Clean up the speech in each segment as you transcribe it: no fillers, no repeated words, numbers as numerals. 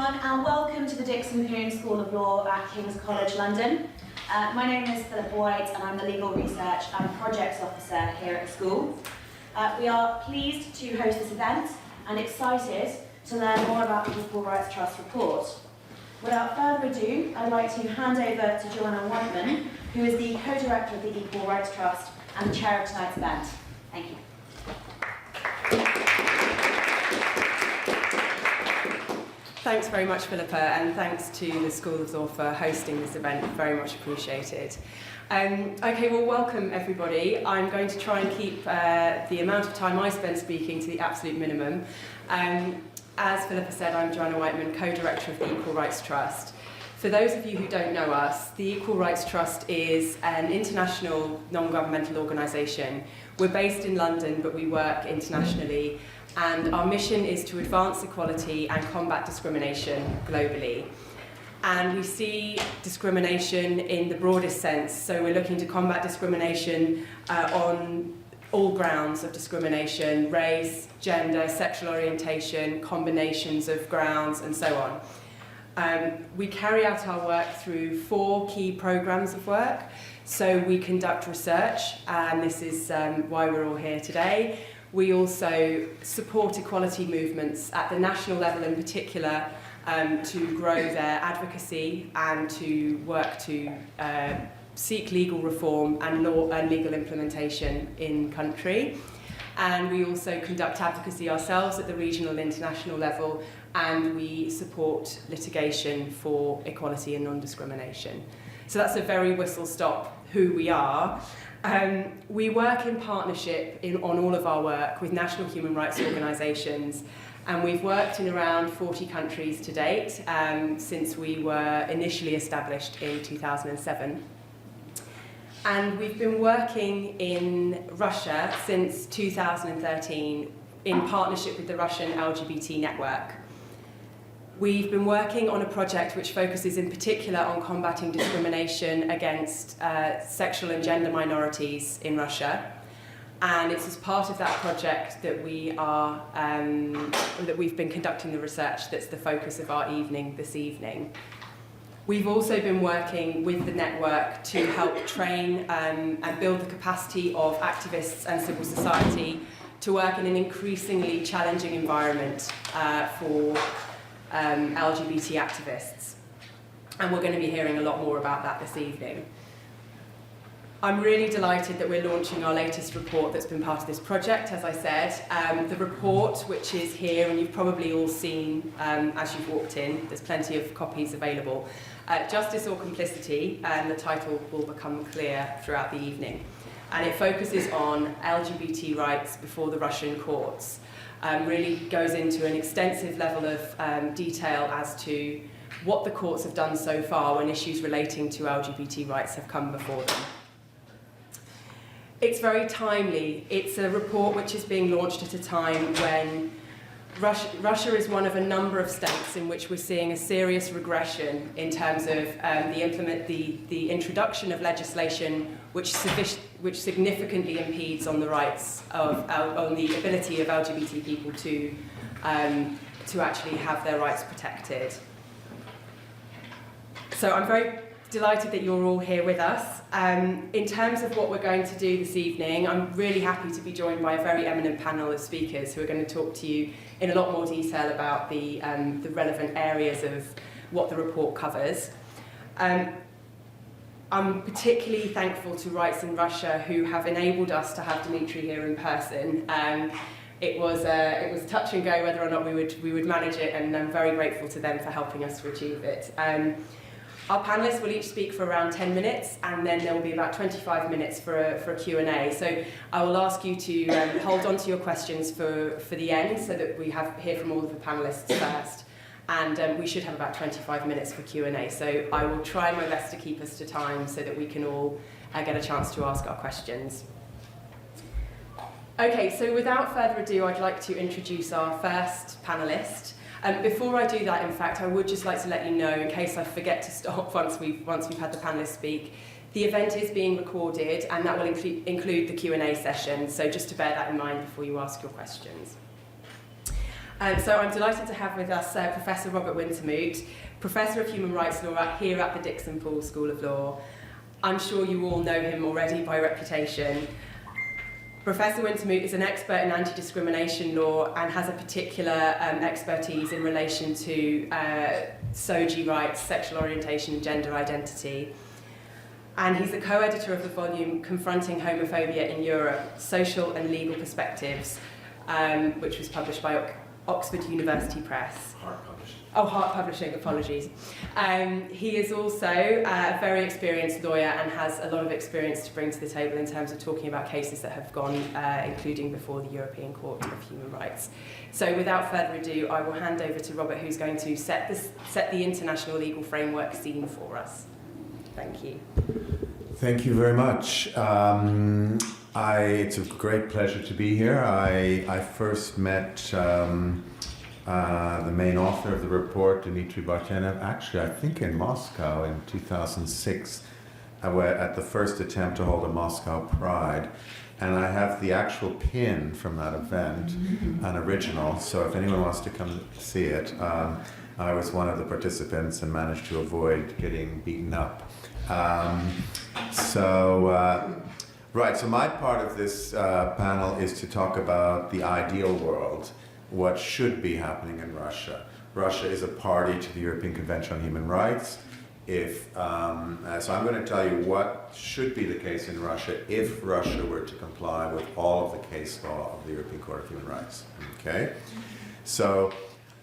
everyone, and welcome to the Dixon Poon School of Law at King's College London. My name is Philippa White and I'm the Legal Research and Projects Officer here at the school. We are pleased to host this event and excited to learn more about the Equal Rights Trust report. Without further ado, I'd like to hand over to Joanna Whiteman, who is the co-director of the Equal Rights Trust and the chair of tonight's event. Thank you. Thanks very much, Philippa, and thanks to the School of Law for hosting this event. Very much appreciated. Okay, well, welcome everybody. I'm going to try and keep the amount of time I spend speaking to the absolute minimum. As Philippa said, I'm Joanna Whiteman, co-director of the Equal Rights Trust. For those of you who don't know us, the Equal Rights Trust is an international non-governmental organisation. We're based in London, but we work internationally. And our mission is to advance equality and combat discrimination globally. And we see discrimination in the broadest sense. So we're looking to combat discrimination on all grounds of discrimination: race, gender, sexual orientation, combinations of grounds, and so on. We carry out our work through 4 key programmes of work. So we conduct research, and this is why we're all here today. We also support equality movements at the national level in particular to grow their advocacy and to work to seek legal reform and law and legal implementation in country. And we also conduct advocacy ourselves at the regional and international level, and we support litigation for equality and non-discrimination. So that's a very whistle-stop who we are. We work in partnership on all of our work with national human rights organisations, and we've worked in around 40 countries to date since we were initially established in 2007. And we've been working in Russia since 2013 in partnership with the Russian LGBT network. We've been working on a project which focuses in particular on combating discrimination against sexual and gender minorities in Russia, and it's as part of that project that we've been conducting the research that's the focus of our evening this evening. We've also been working with the network to help train and build the capacity of activists and civil society to work in an increasingly challenging environment for LGBT activists, and we're going to be hearing a lot more about that this evening. I'm really delighted that we're launching our latest report that's been part of this project, as I said. The report, which is here, and you've probably all seen as you've walked in, there's plenty of copies available. Justice or Complicity, and the title will become clear throughout the evening. And it focuses on LGBT rights before the Russian courts. Really goes into an extensive level of detail as to what the courts have done so far when issues relating to LGBT rights have come before them. It's very timely. It's a report which is being launched at a time when Russia is one of a number of states in which we're seeing a serious regression in terms of the introduction of legislation which significantly impedes on the rights of on the ability of LGBT people to actually have their rights protected. So I'm very delighted that you're all here with us. In terms of what we're going to do this evening, I'm really happy to be joined by a very eminent panel of speakers who are going to talk to you in a lot more detail about the relevant areas of what the report covers. I'm particularly thankful to Rights in Russia, who have enabled us to have Dimitri here in person. It was touch and go whether or not we would manage it, and I'm very grateful to them for helping us to achieve it. Our panellists will each speak for around 10 minutes, and then there will be about 25 minutes for a Q&A. So I will ask you to hold on to your questions for the end, so that we hear from all of the panellists first. And we should have about 25 minutes for Q&A. So I will try my best to keep us to time so that we can all get a chance to ask our questions. Okay, so without further ado, I'd like to introduce our first panellist. Before I do that, in fact, I would just like to let you know, in case I forget to stop once we've had the panellists speak, the event is being recorded, and that will include the Q&A session, so just to bear that in mind before you ask your questions. So I'm delighted to have with us Professor Robert Wintermuth, Professor of Human Rights Law here at the Dixon Paul School of Law. I'm sure you all know him already by reputation. Professor Wintermuth is an expert in anti-discrimination law and has a particular expertise in relation to SOGI rights, sexual orientation and gender identity. And he's the co-editor of the volume Confronting Homophobia in Europe, Social and Legal Perspectives, which was published by Oxford University Press. Hart Publishing, apologies. He is also a very experienced lawyer and has a lot of experience to bring to the table in terms of talking about cases that have gone, including before the European Court of Human Rights. So without further ado, I will hand over to Robert, who's going to set the international legal framework scene for us. Thank you. Thank you very much. It's a great pleasure to be here. I first met the main author of the report, Dmitry Bartyev, actually I think in Moscow in 2006, at the first attempt to hold a Moscow Pride. And I have the actual pin from that event, an original, so if anyone wants to come see it, I was one of the participants and managed to avoid getting beaten up. Right, so my part of this panel is to talk about the ideal world, what should be happening in Russia. Russia is a party to the European Convention on Human Rights. So I'm going to tell you what should be the case in Russia if Russia were to comply with all of the case law of the European Court of Human Rights. Okay? So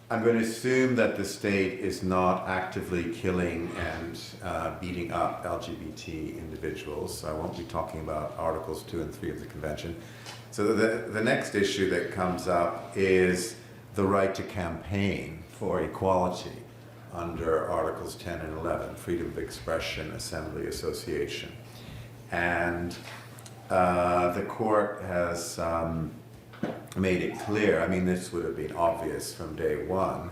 I'm going to assume that the state is not actively killing and beating up LGBT individuals. I won't be talking about Articles 2 and 3 of the Convention. So the next issue that comes up is the right to campaign for equality under Articles 10 and 11, freedom of expression, assembly, association. And the court has made it clear, I mean this would have been obvious from day one,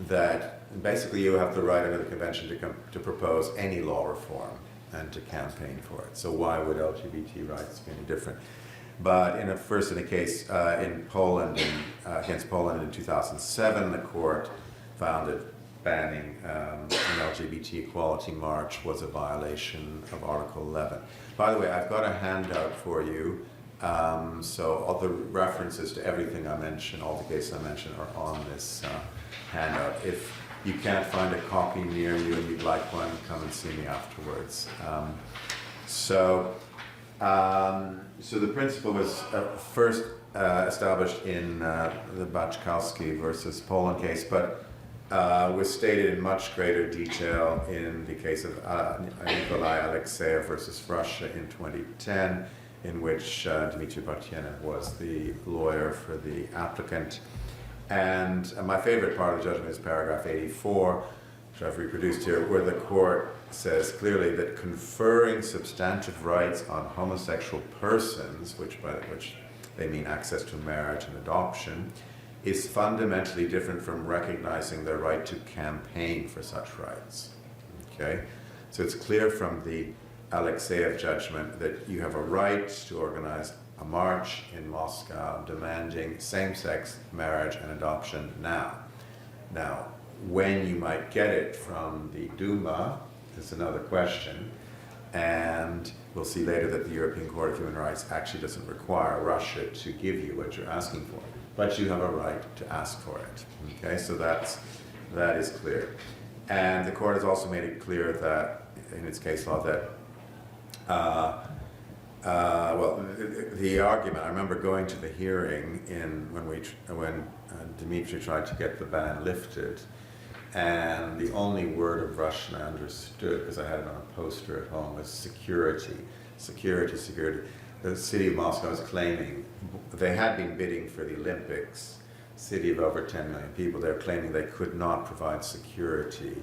that basically you have the right under the convention to propose any law reform and to campaign for it. So why would LGBT rights be any different? But in a case in Poland, against Poland in 2007, the court found that banning an LGBT equality march was a violation of Article 11. By the way, I've got a handout for you. So all the references to everything I mentioned, all the cases I mentioned, are on this handout. If you can't find a copy near you and you'd like one, come and see me afterwards. So the principle was first established in the Bachkowski versus Poland case, but was stated in much greater detail in the case of Nikolai Alexeyev versus Russia in 2010, in which Dmitry Bartyev was the lawyer for the applicant. And my favorite part of the judgment is paragraph 84, which I've reproduced here, where the court says clearly that conferring substantive rights on homosexual persons, by which they mean access to marriage and adoption, is fundamentally different from recognizing their right to campaign for such rights. Okay? So it's clear from the Alexeyev judgment that you have a right to organize a march in Moscow demanding same-sex marriage and adoption now. Now, when you might get it from the Duma is another question, and we'll see later that the European Court of Human Rights actually doesn't require Russia to give you what you're asking for, but you have a right to ask for it. Okay, so that is clear. And the court has also made it clear that, in its case law, that the argument, I remember going to the hearing when Dmitry tried to get the ban lifted, and the only word of Russian I understood, because I had it on a poster at home, was security. Security, security. The city of Moscow was claiming, they had been bidding for the Olympics, city of over 10 million people, they were claiming they could not provide security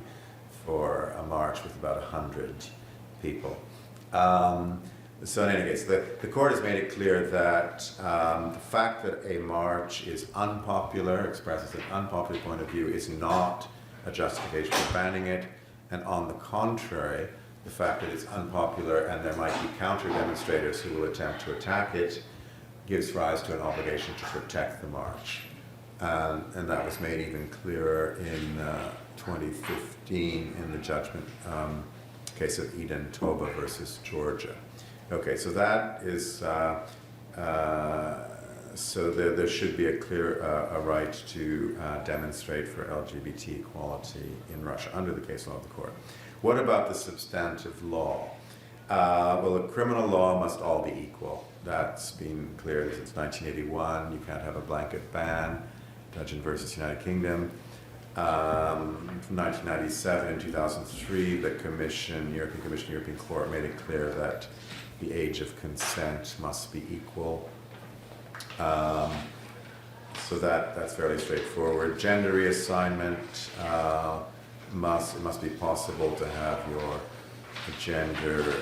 for a march with about 100 people. So in any case, the court has made it clear that the fact that a march is unpopular, expresses an unpopular point of view, is not a justification for banning it, and on the contrary, the fact that it's unpopular and there might be counter-demonstrators who will attempt to attack it gives rise to an obligation to protect the march. And that was made even clearer in 2015 in the judgment case of Eden Toba versus Georgia. Okay, so that is, so there should be a clear a right to demonstrate for LGBT equality in Russia under the case law of the court. What about the substantive law? Well, the criminal law must all be equal. That's been clear since 1981. You can't have a blanket ban. Dudgeon versus United Kingdom. From 1997 and 2003, the European Commission, European Court made it clear that the age of consent must be equal. So that's fairly straightforward. Gender reassignment, it must be possible to have your gender,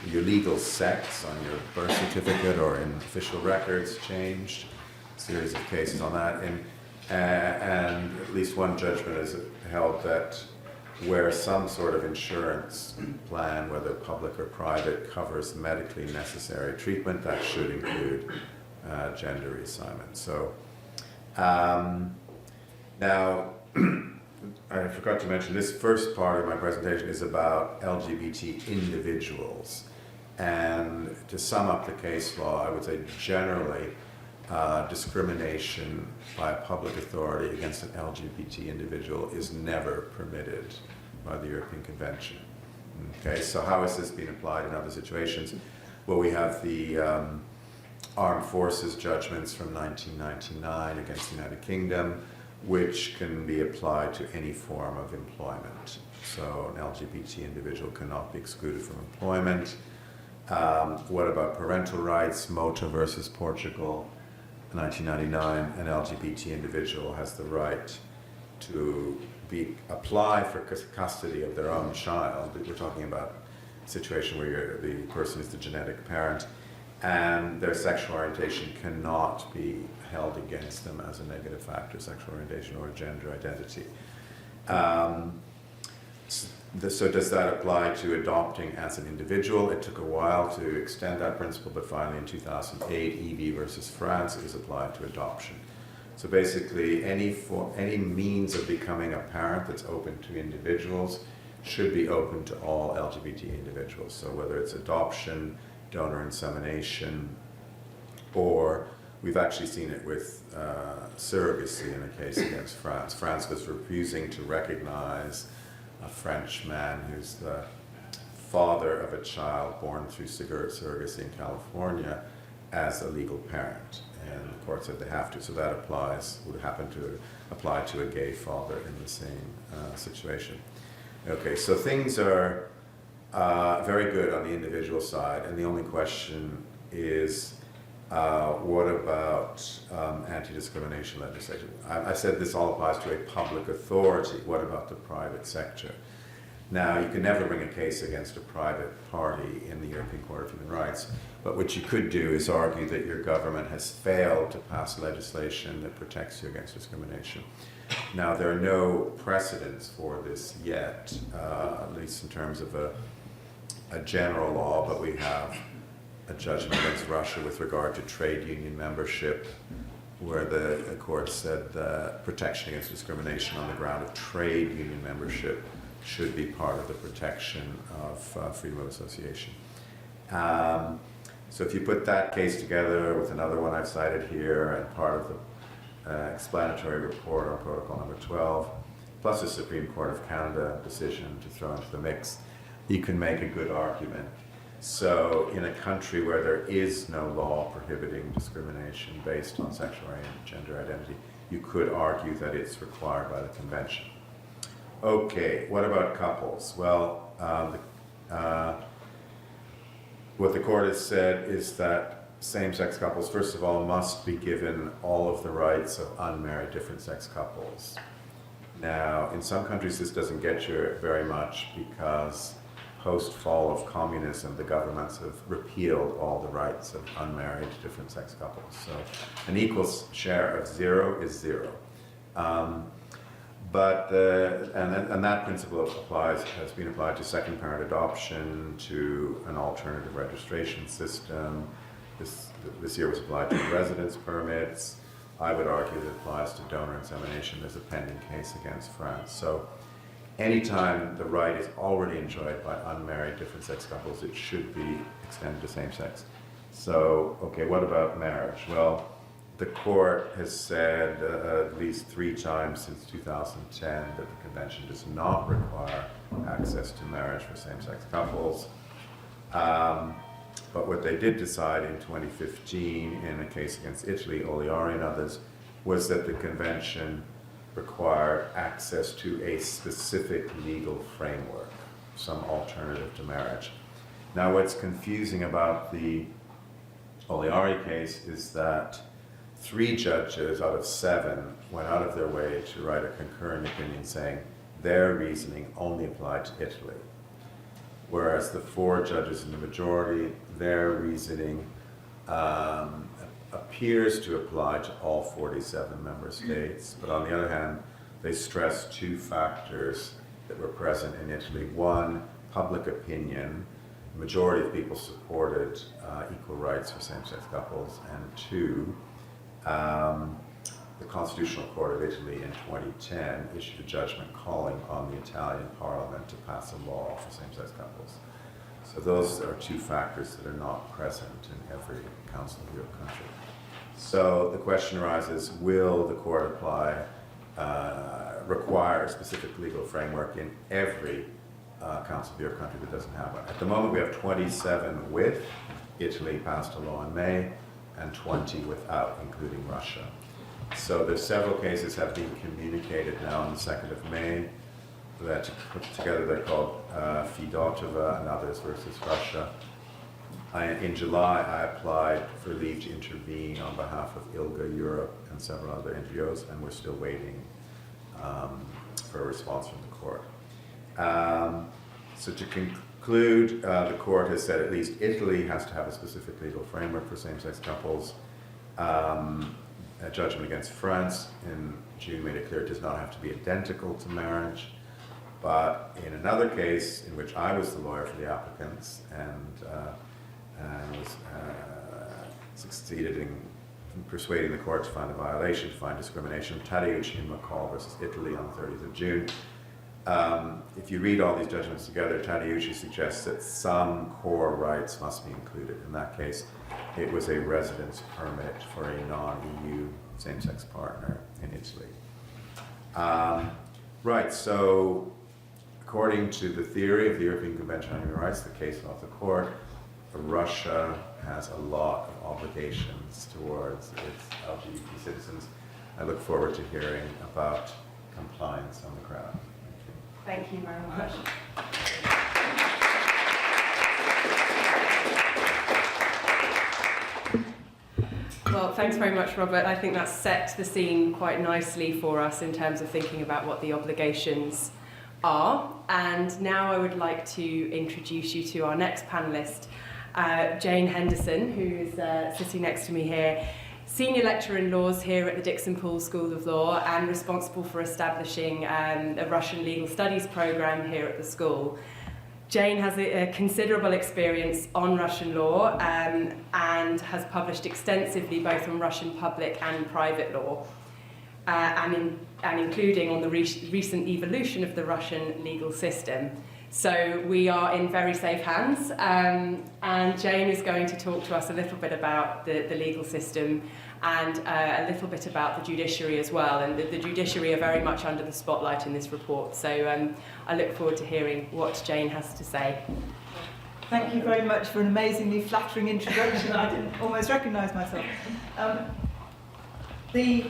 your legal sex on your birth certificate or in official records changed. A series of cases on that. And at least one judgment has held that where some sort of insurance plan, whether public or private, covers medically necessary treatment, that should include gender reassignment. So now, I forgot to mention, this first part of my presentation is about LGBT individuals. And to sum up the case law, I would say generally, discrimination by a public authority against an LGBT individual is never permitted by the European Convention. Okay, so how has this been applied in other situations? Well, we have the Armed Forces judgments from 1999 against the United Kingdom, which can be applied to any form of employment. So an LGBT individual cannot be excluded from employment. What about parental rights? Mota versus Portugal, 1999, an LGBT individual has the right to apply for custody of their own child. We're talking about a situation where the person is the genetic parent, and their sexual orientation cannot be held against them as a negative factor, sexual orientation or gender identity. So does that apply to adopting as an individual? It took a while to extend that principle, but finally in 2008, EV versus France, it was applied to adoption. So basically, any means of becoming a parent that's open to individuals should be open to all LGBT individuals. So whether it's adoption, donor insemination, or we've actually seen it with surrogacy in a case against France. France was refusing to recognize a French man who's the father of a child born through surrogacy in California as a legal parent. And the court said they have to, so that would happen to apply to a gay father in the same situation. Okay, so things are very good on the individual side, and the only question is what about anti-discrimination legislation? I said this all applies to a public authority. What about the private sector? Now, you can never bring a case against a private party in the European Court of Human Rights, but what you could do is argue that your government has failed to pass legislation that protects you against discrimination. Now, there are no precedents for this yet, at least in terms of a general law, but we have a judgment against Russia with regard to trade union membership, where the court said that protection against discrimination on the ground of trade union membership should be part of the protection of freedom of association. So if you put that case together with another one I've cited here and part of the explanatory report on protocol number 12, plus a Supreme Court of Canada decision to throw into the mix, you can make a good argument. So in a country where there is no law prohibiting discrimination based on sexual and gender identity, you could argue that it's required by the convention. Okay, what about couples? Well, what the court has said is that same-sex couples, first of all, must be given all of the rights of unmarried different-sex couples. Now, in some countries this doesn't get you very much because post-fall of communism, the governments have repealed all the rights of unmarried different-sex couples. So an equal share of 0 is 0. And that principle has been applied to second-parent adoption, to an alternative registration system. This year was applied to residence permits, I would argue that applies to donor insemination. There's a pending case against France. So anytime the right is already enjoyed by unmarried different-sex couples, it should be extended to same-sex. So, okay, what about marriage? Well, the court has said at least 3 times since 2010 that the convention does not require access to marriage for same-sex couples. But what they did decide in 2015 in a case against Italy, Oliari and others, was that the convention required access to a specific legal framework, some alternative to marriage. Now, what's confusing about the Oliari case is that 3 judges out of 7 went out of their way to write a concurring opinion saying their reasoning only applied to Italy, whereas the 4 judges in the majority, their reasoning appears to apply to all 47 member states, but on the other hand, they stressed 2 factors that were present in Italy. 1, public opinion. The majority of people supported equal rights for same-sex couples, and 2, the Constitutional Court of Italy in 2010 issued a judgment calling on the Italian Parliament to pass a law for same-sex couples. So those are 2 factors that are not present in every Council of Europe country. So the question arises, will the court require a specific legal framework in every Council of Europe country that doesn't have one? At the moment we have 27 with. Italy passed a law in May, and 20 without, including Russia. So there's several cases have been communicated now on the 2nd of May that put together they're called Fidotova and others versus Russia. In July I applied for leave to intervene on behalf of ILGA Europe and several other NGOs, and we're still waiting for a response from the court. So to conclude, the court has said at least Italy has to have a specific legal framework for same-sex couples. A judgment against France in June made it clear it does not have to be identical to marriage. But in another case in which I was the lawyer for the applicants and was succeeded in persuading the court to find a violation, to find discrimination, Tadeucci and McCall versus Italy on the 30th of June. If you read all these judgments together, Tadeucci suggests that some core rights must be included. In that case, it was a residence permit for a non-EU same-sex partner in Italy. Right, so according to the theory of the European Convention on Human Rights, the case law of the court, Russia has a lot of obligations towards its LGBT citizens. I look forward to hearing about compliance on the ground. Thank you very much. Well, thanks very much, Robert. I think that set the scene quite nicely for us in terms of thinking about what the obligations are. And now I would like to introduce you to our next panellist, Jane Henderson, who is sitting next to me here, Senior Lecturer in Laws here at the Dixon Poole School of Law and responsible for establishing a Russian Legal Studies programme here at the school. Jane has a considerable experience on Russian law and has published extensively both on Russian public and private law, and including on the recent evolution of the Russian legal system. So we are in very safe hands, and Jane is going to talk to us a little bit about the legal system and a little bit about the judiciary as well. And the judiciary are very much under the spotlight in this report. So I look forward to hearing what Jane has to say. Thank you very much for an amazingly flattering introduction. I didn't almost recognise myself. The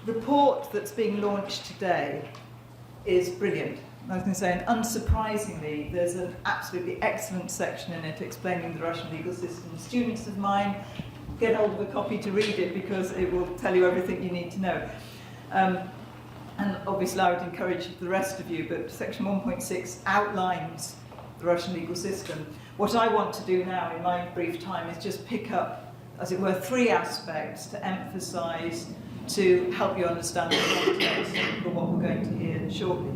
report that's being launched today is brilliant. I was going to say, and unsurprisingly, there's an absolutely excellent section in it explaining the Russian legal system. Students of mine, get hold of a copy to read it because it will tell you everything you need to know. And obviously I would encourage the rest of you, but section 1.6 outlines the Russian legal system. What I want to do now in my brief time is just pick up, as it were, 3 aspects to emphasise to help you understand the context for what we're going to hear shortly.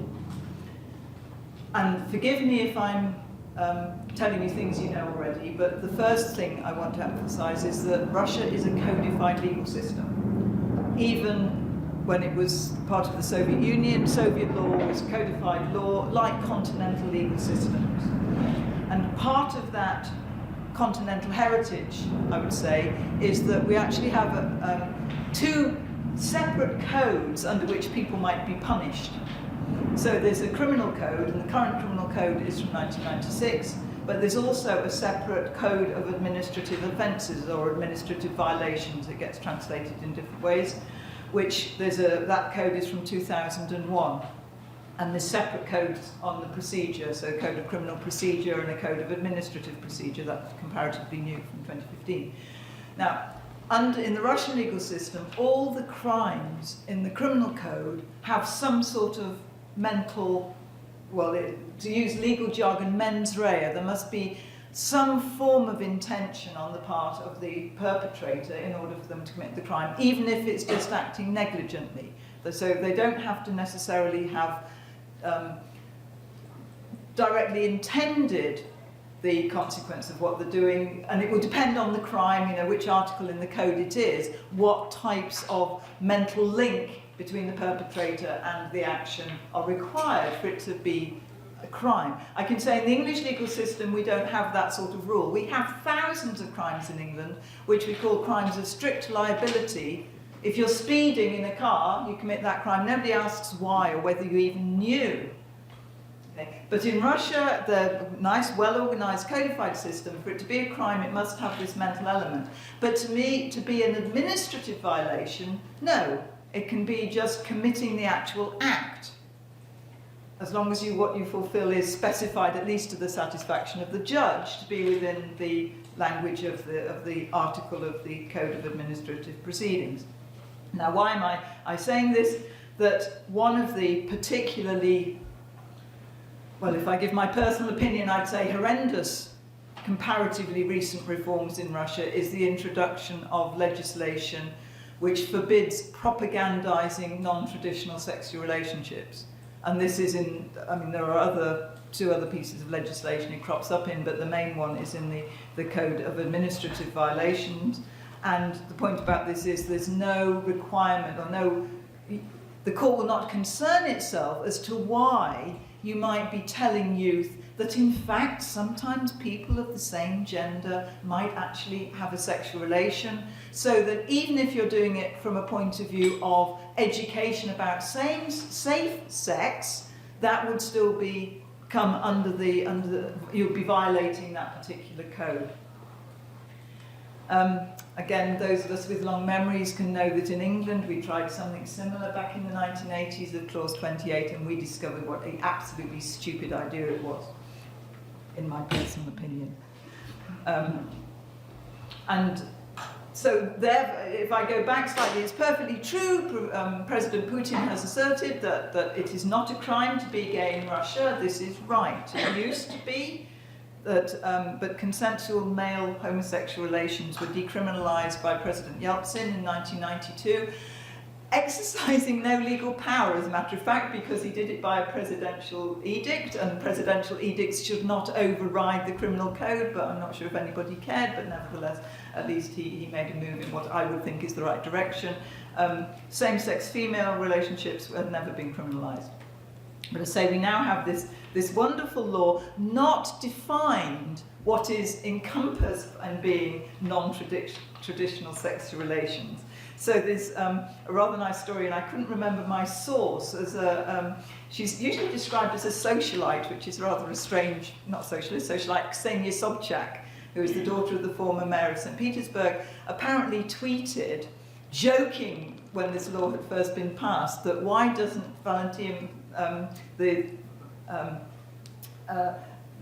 And forgive me if I'm telling you things you know already, but the first thing I want to emphasise is that Russia is a codified legal system. even when it was part of the Soviet Union, Soviet law was codified law like continental legal systems. And part of that continental heritage, I would say, is that we actually have two separate codes under which people might be punished. So there's a criminal code, and the current criminal code is from 1996, but there's also a separate code of administrative offences or administrative violations. It gets translated in different ways, which that code is from 2001. And there's separate codes on the procedure, so a code of criminal procedure and a code of administrative procedure, that's comparatively new from 2015. Now, in the Russian legal system, all the crimes in the criminal code have some sort of mental, to use legal jargon, mens rea. There must be some form of intention on the part of the perpetrator in order for them to commit the crime, even if it's just acting negligently. So they don't have to necessarily have directly intended the consequence of what they're doing, and it will depend on the crime, which article in the code it is, what types of mental link between the perpetrator and the action are required for it to be a crime. I can say in the English legal system we don't have that sort of rule. We have thousands of crimes in England which we call crimes of strict liability. If you're speeding in a car, you commit that crime. Nobody asks why or whether you even knew. Okay. But in Russia, the nice, well-organised, codified system, for it to be a crime, it must have this mental element. But to me, to be an administrative violation, no. It can be just committing the actual act, as long as what you fulfil is specified, at least to the satisfaction of the judge, to be within the language of the article of the Code of Administrative Proceedings. Now, why am I saying this? That one of the particularly, if I give my personal opinion, I'd say horrendous, comparatively recent reforms in Russia is the introduction of legislation which forbids propagandizing non-traditional sexual relationships. And this is there are two other pieces of legislation it crops up in, but the main one is in the Code of Administrative Violations. And the point about this is there's no requirement the court will not concern itself as to why you might be telling youth that in fact sometimes people of the same gender might actually have a sexual relation, so that even if you're doing it from a point of view of education about safe sex, that would still come you'll be violating that particular code. Again, those of us with long memories can know that in England we tried something similar back in the 1980s with Clause 28, and we discovered what an absolutely stupid idea it was, in my personal opinion. And so there, if I go back slightly, it's perfectly true. President Putin has asserted that it is not a crime to be gay in Russia. This is right. It used to be. But consensual male homosexual relations were decriminalised by President Yeltsin in 1992, exercising no legal power, as a matter of fact, because he did it by a presidential edict, and presidential edicts should not override the criminal code, but I'm not sure if anybody cared, but nevertheless, at least he made a move in what I would think is the right direction. Same-sex female relationships have never been criminalised. But I say we now have this wonderful law not defined what is encompassed in being non-traditional sexual relations. So there's a rather nice story, and I couldn't remember my source. She's usually described as a socialite, which is rather a strange, not socialist, socialite, Ksenia Sobchak, who is the daughter of the former mayor of St. Petersburg, apparently tweeted, joking when this law had first been passed, that why doesn't Valentina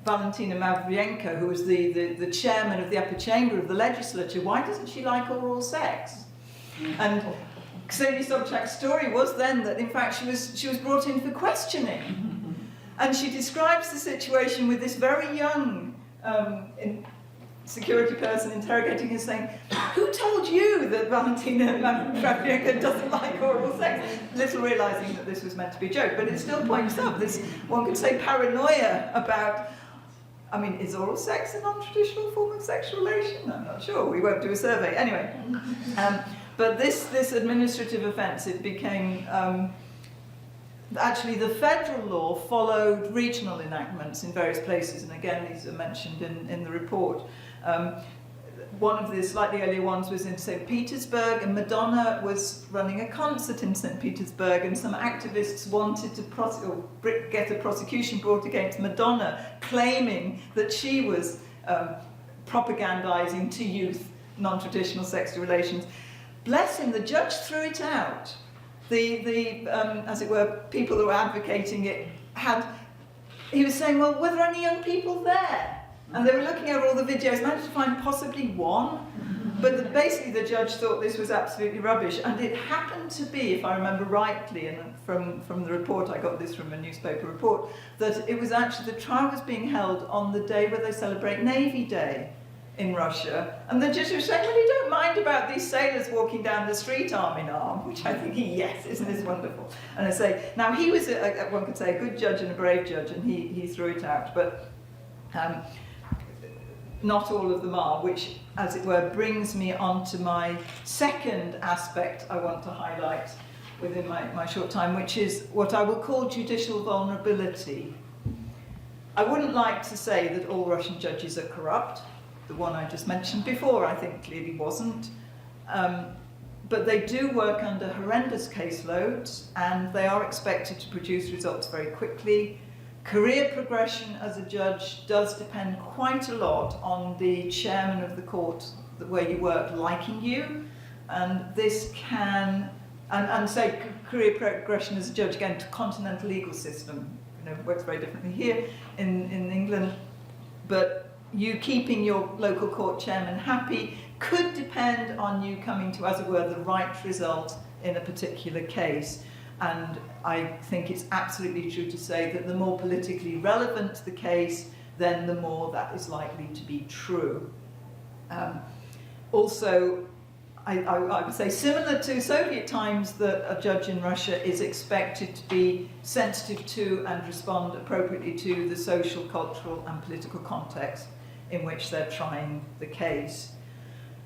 Matvienko, who was the chairman of the upper chamber of the legislature, why doesn't she like oral sex? And Ksenia Sobchak's story was then that in fact she was brought in for questioning, and she describes the situation with this very young security person interrogating her, saying, "Who told you that Valentina Matvienko doesn't like oral sex?" Little realising that this was meant to be a joke, but it still points up this, one could say, paranoia about, is oral sex a non-traditional form of sexual relation? I'm not sure, we won't do a survey. Anyway, But this administrative offence, it became, actually the federal law followed regional enactments in various places, and again these are mentioned in the report. One of the slightly earlier ones was in St. Petersburg, and Madonna was running a concert in St. Petersburg, and some activists wanted to get a prosecution brought against Madonna, claiming that she was propagandizing to youth non-traditional sexual relations. Bless him, the judge threw it out. As it were, people who were advocating it he was saying, well, were there any young people there? And they were looking over all the videos, managed to find possibly one, but basically the judge thought this was absolutely rubbish. And it happened to be, if I remember rightly, and from the report, I got this from a newspaper report, that it was actually, the trial was being held on the day where they celebrate Navy Day in Russia. And the judge was saying, well, you don't mind about these sailors walking down the street arm in arm, which I think, yes, isn't this wonderful? And I say, now he was, one could say, a good judge and a brave judge, and he threw it out. But not all of them are, which, as it were, brings me on to my second aspect I want to highlight within my short time, which is what I will call judicial vulnerability. I wouldn't like to say that all Russian judges are corrupt. The one I just mentioned before, I think, clearly wasn't. But they do work under horrendous caseloads, and they are expected to produce results very quickly. Career progression as a judge does depend quite a lot on the chairman of the court where you work liking you, and this can, and say career progression as a judge, again, to continental legal system, works very differently here in England, but you keeping your local court chairman happy could depend on you coming to, as it were, the right result in a particular case. And I think it's absolutely true to say that the more politically relevant the case, then the more that is likely to be true. Also, I would say, similar to Soviet times, that a judge in Russia is expected to be sensitive to and respond appropriately to the social, cultural and political context in which they're trying the case.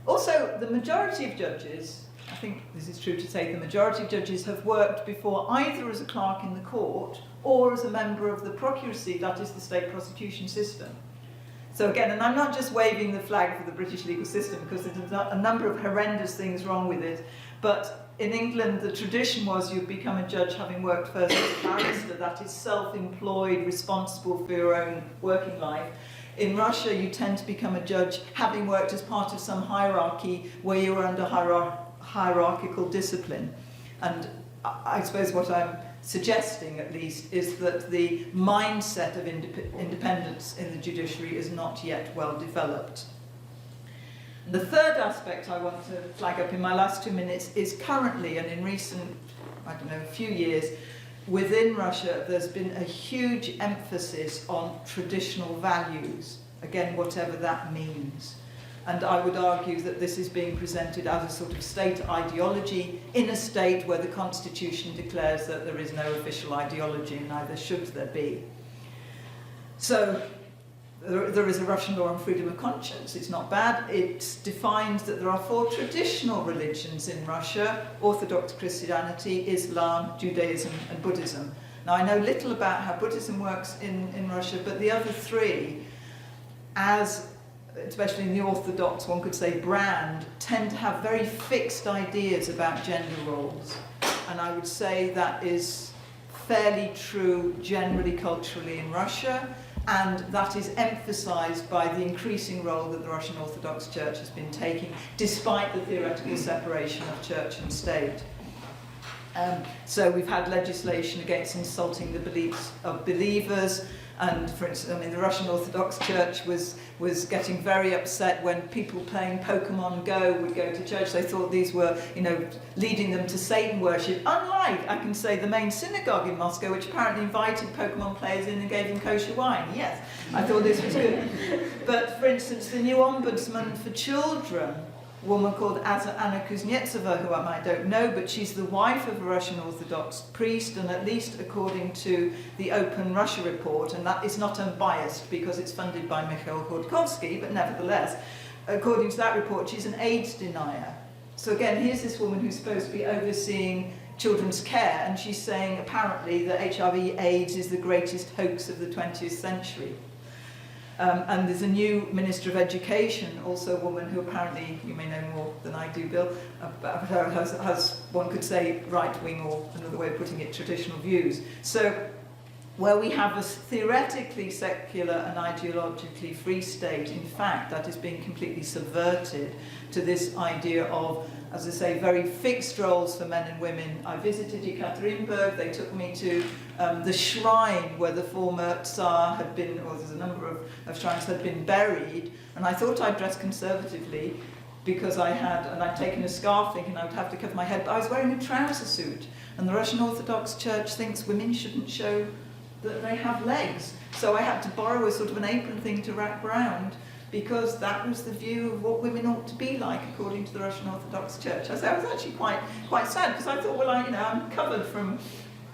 Also, the majority of judges, I think this is true to say, the majority of judges have worked before either as a clerk in the court or as a member of the procuracy, that is the state prosecution system. So again, and I'm not just waving the flag for the British legal system, because there's a number of horrendous things wrong with it, but in England the tradition was you'd become a judge having worked first as a barrister, that is self-employed, responsible for your own working life. In Russia you tend to become a judge having worked as part of some hierarchy where you are under hierarchical discipline. And I suppose what I'm suggesting, at least, is that the mindset of independence in the judiciary is not yet well developed. And the third aspect I want to flag up in my last 2 minutes is currently, and in recent, few years, within Russia there's been a huge emphasis on traditional values, again, whatever that means. And I would argue that this is being presented as a sort of state ideology in a state where the Constitution declares that there is no official ideology, and neither should there be. So there is a Russian law on freedom of conscience. It's not bad. It defines that there are 4 traditional religions in Russia: Orthodox Christianity, Islam, Judaism and Buddhism. Now, I know little about how Buddhism works in Russia, but the other 3, especially in the Orthodox, one could say, brand, tend to have very fixed ideas about gender roles. And I would say that is fairly true generally culturally in Russia, and that is emphasized by the increasing role that the Russian Orthodox Church has been taking, despite the theoretical separation of church and state. So we've had legislation against insulting the beliefs of believers, and for instance, the Russian Orthodox Church was getting very upset when people playing Pokemon Go would go to church. They thought these were, leading them to Satan worship. Unlike, I can say, the main synagogue in Moscow, which apparently invited Pokemon players in and gave them kosher wine. Yes, I thought this was good. But for instance, the new ombudsman for children, a woman called Anna Kuznetsova, who I don't know, but she's the wife of a Russian Orthodox priest, and at least according to the Open Russia report, and that is not unbiased because it's funded by Mikhail Khodorkovsky, but nevertheless, according to that report, she's an AIDS denier. So again, here's this woman who's supposed to be overseeing children's care, and she's saying apparently that HIV/AIDS is the greatest hoax of the 20th century. And there's a new Minister of Education, also a woman who apparently, you may know more than I do, Bill, about her has, one could say, right-wing, or another way of putting it, traditional views. So where we have a theoretically secular and ideologically free state, in fact, that is being completely subverted to this idea of, as I say, very fixed roles for men and women. I visited Ekaterinburg. They took me to the shrine where the former Tsar had been, or there's a number of shrines had been buried, and I thought I'd dress conservatively because I'd taken a scarf thinking I would have to cover my head, but I was wearing a trouser suit, and the Russian Orthodox Church thinks women shouldn't show that they have legs. So I had to borrow a sort of an apron thing to wrap round, because that was the view of what women ought to be like according to the Russian Orthodox Church. I was actually quite sad, because I thought, well, I'm covered from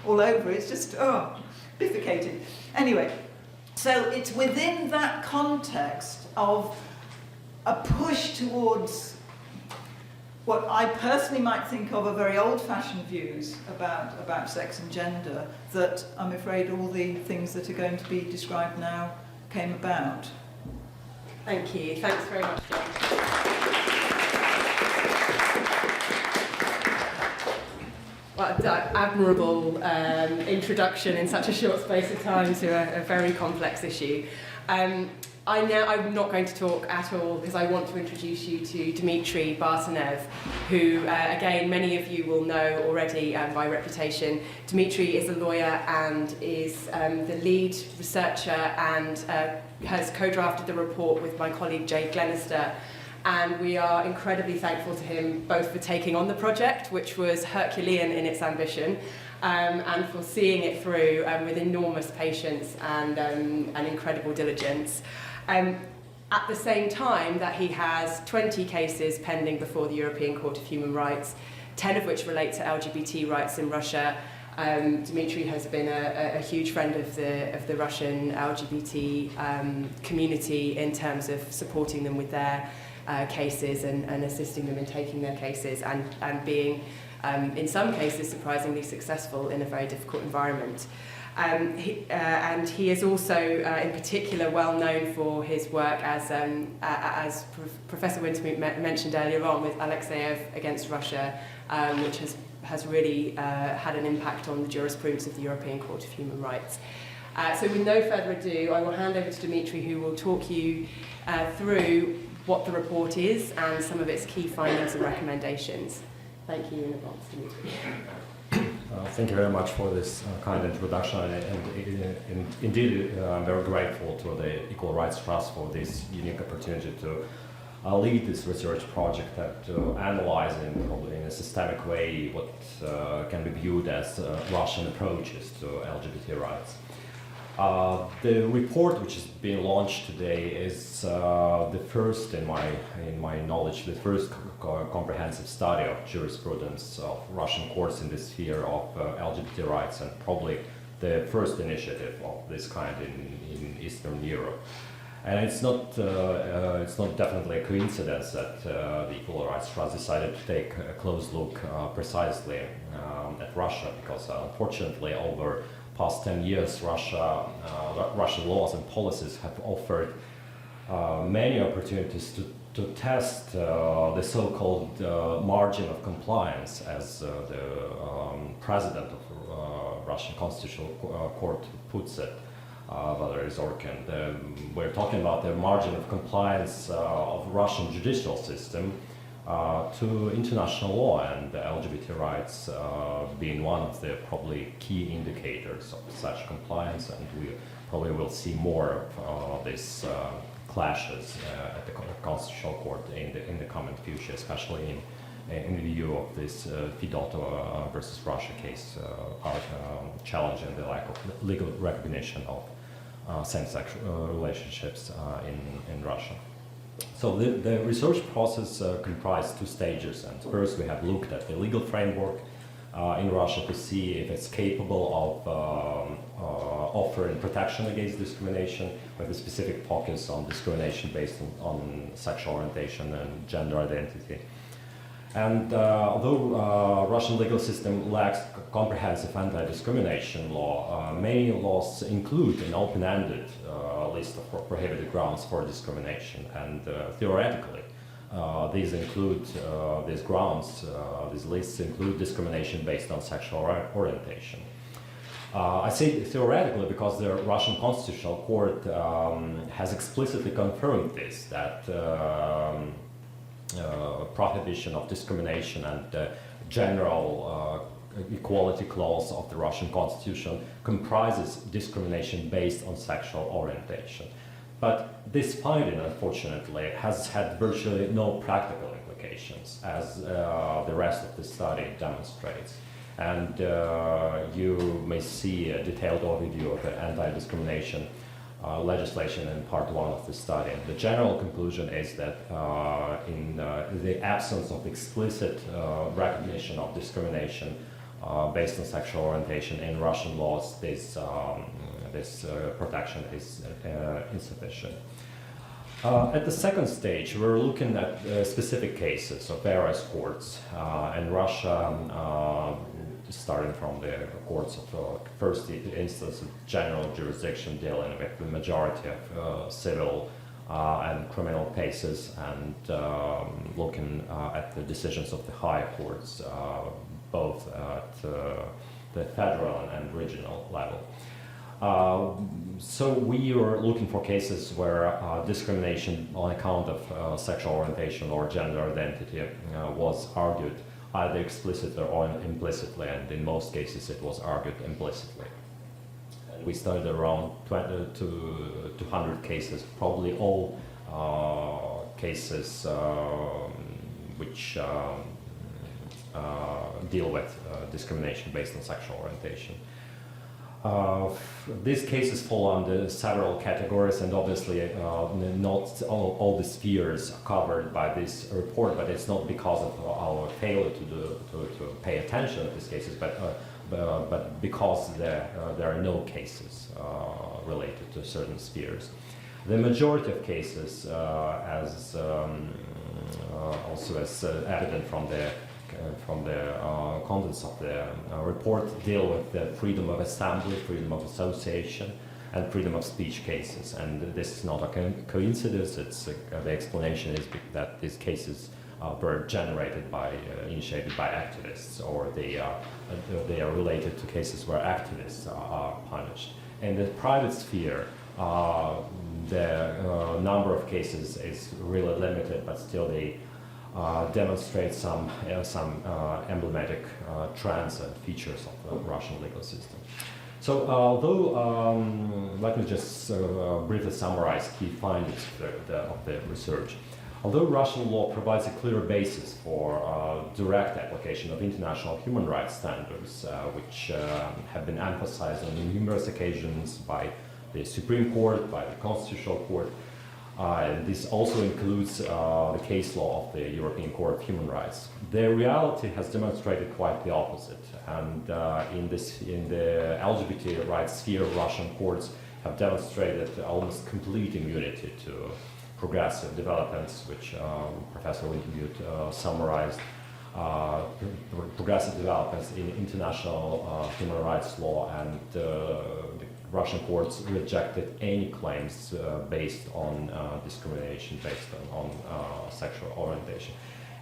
all over. It's just, bifurcated. Anyway, so it's within that context of a push towards what I personally might think of are very old-fashioned views about sex and gender, that I'm afraid all the things that are going to be described now came about. Thank you. Thanks very much, Jane. Well, admirable introduction in such a short space of time to a very complex issue. I'm not going to talk at all because I want to introduce you to Dmitry Bartanev, who, again, many of you will know already by reputation. Dmitry is a lawyer and is the lead researcher and has co-drafted the report with my colleague Jade Glenister. And we are incredibly thankful to him both for taking on the project, which was Herculean in its ambition, and for seeing it through with enormous patience and incredible diligence. At the same time that he has 20 cases pending before the European Court of Human Rights, 10 of which relate to LGBT rights in Russia. Dmitry has been a huge friend of the Russian LGBT community in terms of supporting them with their cases and assisting them in taking their cases and being, in some cases, surprisingly successful in a very difficult environment. And he is also, in particular, well known for his work as Professor Wintermuth mentioned earlier on with Alexeyev against Russia, which has really had an impact on the jurisprudence of the European Court of Human Rights. So with no further ado, I will hand over to Dmitry, who will talk you through what the report is and some of its key findings and recommendations. Thank you in advance, Dmitry. Thank you very much for this kind introduction, and indeed I'm very grateful to the Equal Rights Trust for this unique opportunity to lead this research project and to analyze probably in a systemic way what can be viewed as Russian approaches to LGBT rights. The report which is being launched today is the first, in my knowledge, the first comprehensive study of jurisprudence of Russian courts in the sphere of LGBT rights, and probably the first initiative of this kind in Eastern Europe. And it's not definitely a coincidence that the Equal Rights Trust decided to take a close look precisely at Russia, because unfortunately over past 10 years, Russian laws and policies have offered many opportunities to test the so-called margin of compliance, as the president of Russian Constitutional Court puts it, Valery Zorkin. We're talking about the margin of compliance of Russian judicial system to international law, and LGBT rights being one of the probably key indicators of such compliance, and we probably will see more of these clashes at the Constitutional Court in the coming future, especially in view of this Fedotov versus Russia case, challenging the lack of legal recognition of same-sex relationships in Russia. So the research process comprised two stages, and first we have looked at the legal framework in Russia to see if it's capable of offering protection against discrimination, with a specific focus on discrimination based on sexual orientation and gender identity. And although Russian legal system lacks comprehensive anti-discrimination law, many laws include an open-ended list of prohibited grounds for discrimination, and theoretically, these grounds, these lists include discrimination based on sexual orientation. I say theoretically because the Russian Constitutional Court has explicitly confirmed this, that prohibition of discrimination and general equality clause of the Russian Constitution comprises discrimination based on sexual orientation. But this finding, unfortunately, has had virtually no practical implications, as the rest of the study demonstrates. And you may see a detailed overview of the anti-discrimination legislation in part 1 of the study. The general conclusion is that in the absence of explicit recognition of discrimination based on sexual orientation in Russian laws, this protection is insufficient. At the second stage, we're looking at specific cases of various courts in Russia, starting from the courts of first instance of general jurisdiction dealing with the majority of civil and criminal cases, and looking at the decisions of the higher courts, both at the federal and regional level. So we are looking for cases where discrimination on account of sexual orientation or gender identity was argued either explicitly or implicitly, and in most cases it was argued implicitly. And we studied around 20 to 200 cases, probably all cases which deal with discrimination based on sexual orientation. These cases fall under several categories, and obviously not all the spheres are covered by this report, but it's not because of our failure to pay attention to these cases, but because there are no cases related to certain spheres. The majority of cases, as also as evident from the contents of the report, deal with the freedom of assembly, freedom of association, and freedom of speech cases. And this is not a coincidence. It's the explanation is that these cases were initiated by activists, or they are related to cases where activists are punished. In the private sphere, the number of cases is really limited, but still they demonstrate some emblematic trends and features of the Russian legal system. So, although let me just briefly summarize key findings of the research. Although Russian law provides a clear basis for direct application of international human rights standards, which have been emphasized on numerous occasions by the Supreme Court, by the Constitutional Court, and this also includes the case law of the European Court of Human Rights. The reality has demonstrated quite the opposite, and in the LGBT rights sphere, Russian courts have demonstrated almost complete immunity to progressive developments, which Professor Wintermute summarized. Progressive developments in international human rights law, and the Russian courts rejected any claims based on discrimination based on sexual orientation.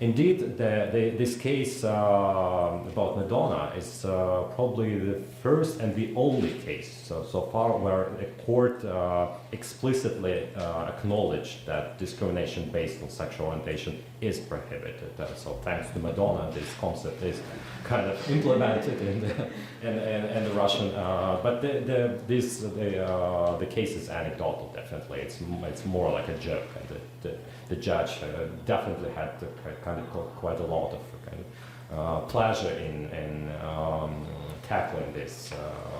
Indeed, this case about Madonna is probably the first and the only case so far where a court explicitly acknowledged that discrimination based on sexual orientation is prohibited. So thanks to Madonna, this concept is kind of implemented in the Russian. But the case is anecdotal. Definitely, it's more like a joke, and the judge definitely had quite a lot of pleasure in tackling this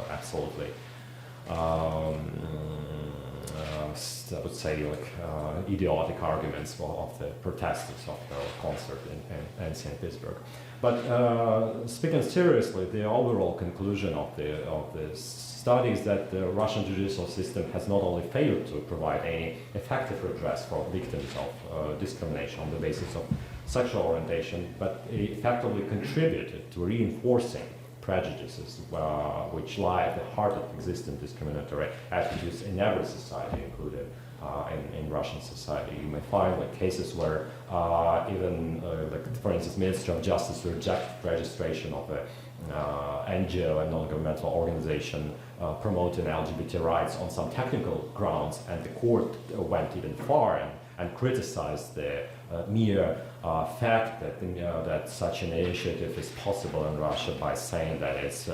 absolutely. I would say idiotic arguments of the protesters of the concert in St. Petersburg. But speaking seriously, the overall conclusion of this study is that the Russian judicial system has not only failed to provide any effective redress for victims of discrimination on the basis of sexual orientation, but it effectively contributed to reinforcing prejudices which lie at the heart of existing discriminatory attitudes in every society, including in Russian society. You may find like cases where even, like for instance, Ministry of Justice rejected registration of a NGO, a non-governmental organization promoting LGBT rights on some technical grounds, and the court went even far and criticized the mere fact that that such an initiative is possible in Russia by saying that it's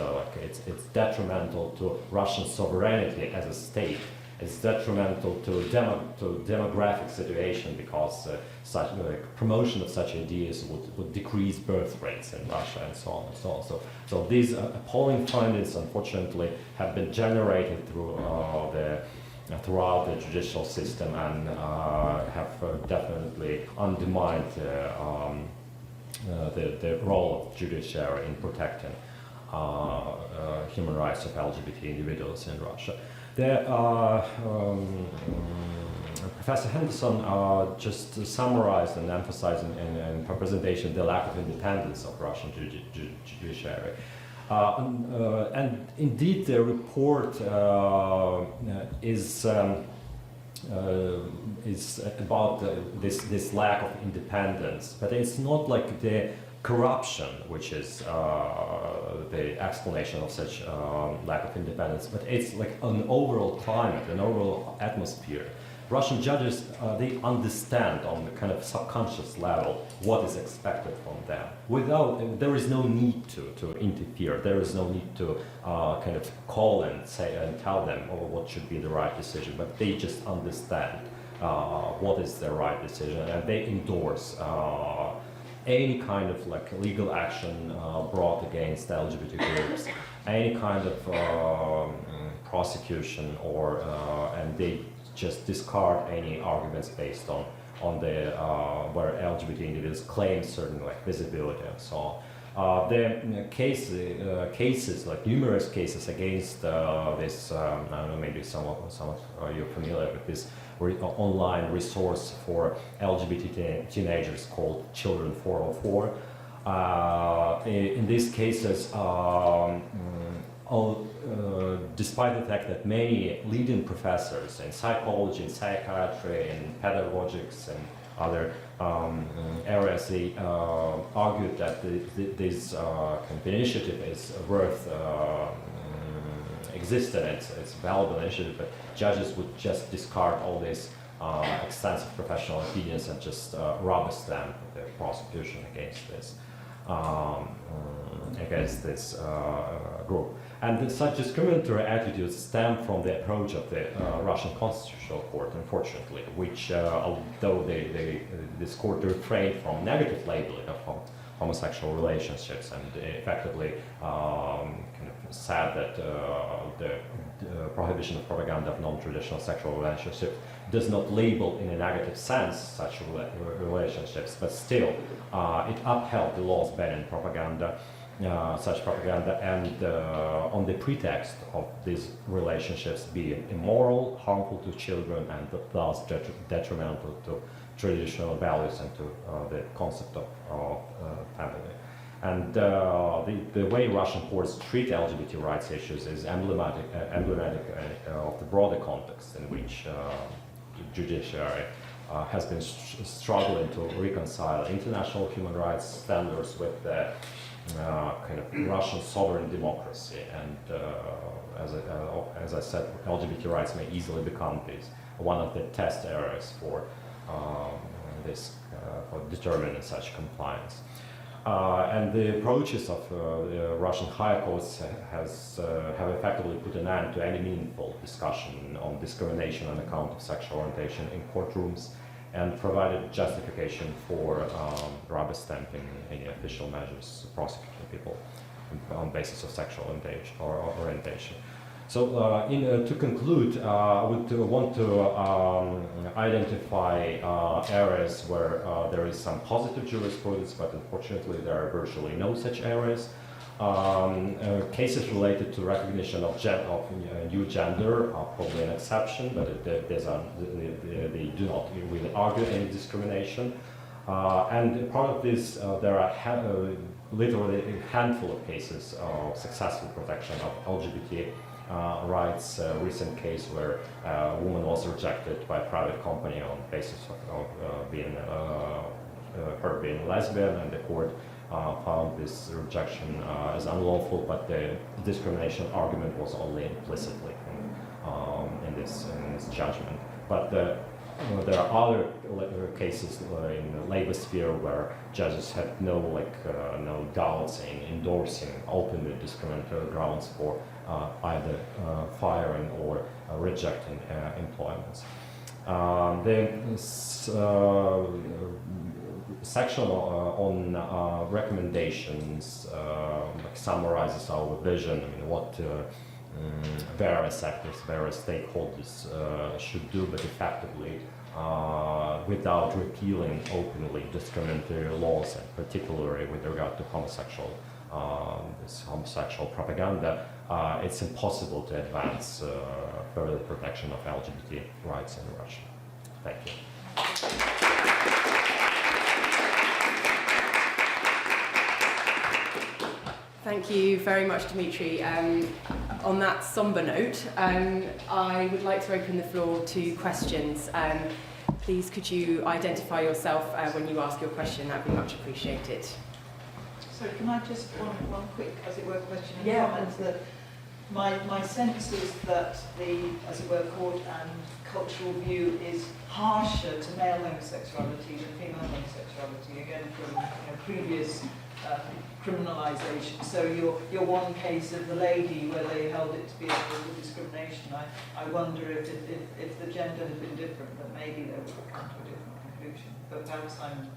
detrimental to Russian sovereignty as a state. It's detrimental to demographic situation because such promotion of such ideas would decrease birth rates in Russia and so on and so on. So these appalling findings, unfortunately, have been generated throughout the judicial system and have definitely undermined the role of judiciary in protecting human rights of LGBT individuals in Russia. Professor Henderson just summarized and emphasized in her presentation the lack of independence of Russian judiciary. And indeed, the report is about this lack of independence, but it's not like the corruption which is the explanation of such lack of independence, but it's like an overall climate, an overall atmosphere. Russian judges, they understand on the kind of subconscious level what is expected from them. There is no need to interfere. There is no need to kind of call and say and tell them what should be the right decision. But they just understand what is the right decision, and they endorse any kind of like legal action brought against LGBT groups, any kind of prosecution, or and they just discard any arguments based on the where LGBT individuals claim certain like visibility and so on. The cases, like numerous cases against this, I don't know, maybe some of you are familiar with this online resource for LGBT teenagers called Children 404. In these cases, despite the fact that many leading professors in psychology, in psychiatry, in pedagogics, and other areas, they argued that this kind of initiative is worth existing, it's a valuable initiative, but judges would just discard all these extensive professional opinions and just rubber stamp the prosecution against this group. And such discriminatory attitudes stem from the approach of the Russian Constitutional Court, unfortunately, which, although this court refrained from negative labeling of homosexual relationships and effectively kind of said that the prohibition of propaganda of non-traditional sexual relationships does not label in a negative sense such relationships, but still it upheld the laws banning propaganda, such propaganda, and on the pretext of these relationships being immoral, harmful to children, and thus detrimental to traditional values and to the concept of family. And the way Russian courts treat LGBT rights issues is emblematic of the broader context in which the judiciary has been struggling to reconcile international human rights standards with the kind of Russian sovereign democracy. And as I said, LGBT rights may easily become one of the test areas for determining such compliance. And the approaches of the Russian higher courts have effectively put an end to any meaningful discussion on discrimination on account of sexual orientation in courtrooms, and provided justification for rubber stamping any official measures prosecuting people on basis of sexual orientation. So to conclude, I would want to identify areas where there is some positive jurisprudence, but unfortunately there are virtually no such areas. Cases related to recognition of new gender are probably an exception, but they do not really argue any discrimination. And part of this, there are literally a handful of cases of successful protection of LGBT rights. A recent case where a woman was rejected by a private company on the basis of her being lesbian, and the court found this rejection as unlawful, but the discrimination argument was only implicitly in this judgment. But there are other cases in the labor sphere where judges had no doubts in endorsing openly discriminatory grounds for either firing or rejecting employments. The section on recommendations summarizes our vision. I mean, what various actors, various stakeholders should do, but effectively without repealing openly discriminatory laws, and particularly with regard to homosexual propaganda. It's impossible to advance further protection of LGBT rights in Russia. Thank you. Thank you very much, Dimitri. On that somber note, I would like to open the floor to questions. Please, could you identify yourself when you ask your question? That'd be much appreciated. So can I just one quick, as it were, question and Yeah. comment that my sense is that the, as it were, court and cultural view is harsher to male homosexuality than female homosexuality, again from previous criminalisation. So your one case of the lady where they held it to be a discrimination, I wonder if the gender had been different, that maybe they would have come to a different conclusion. But perhaps I'm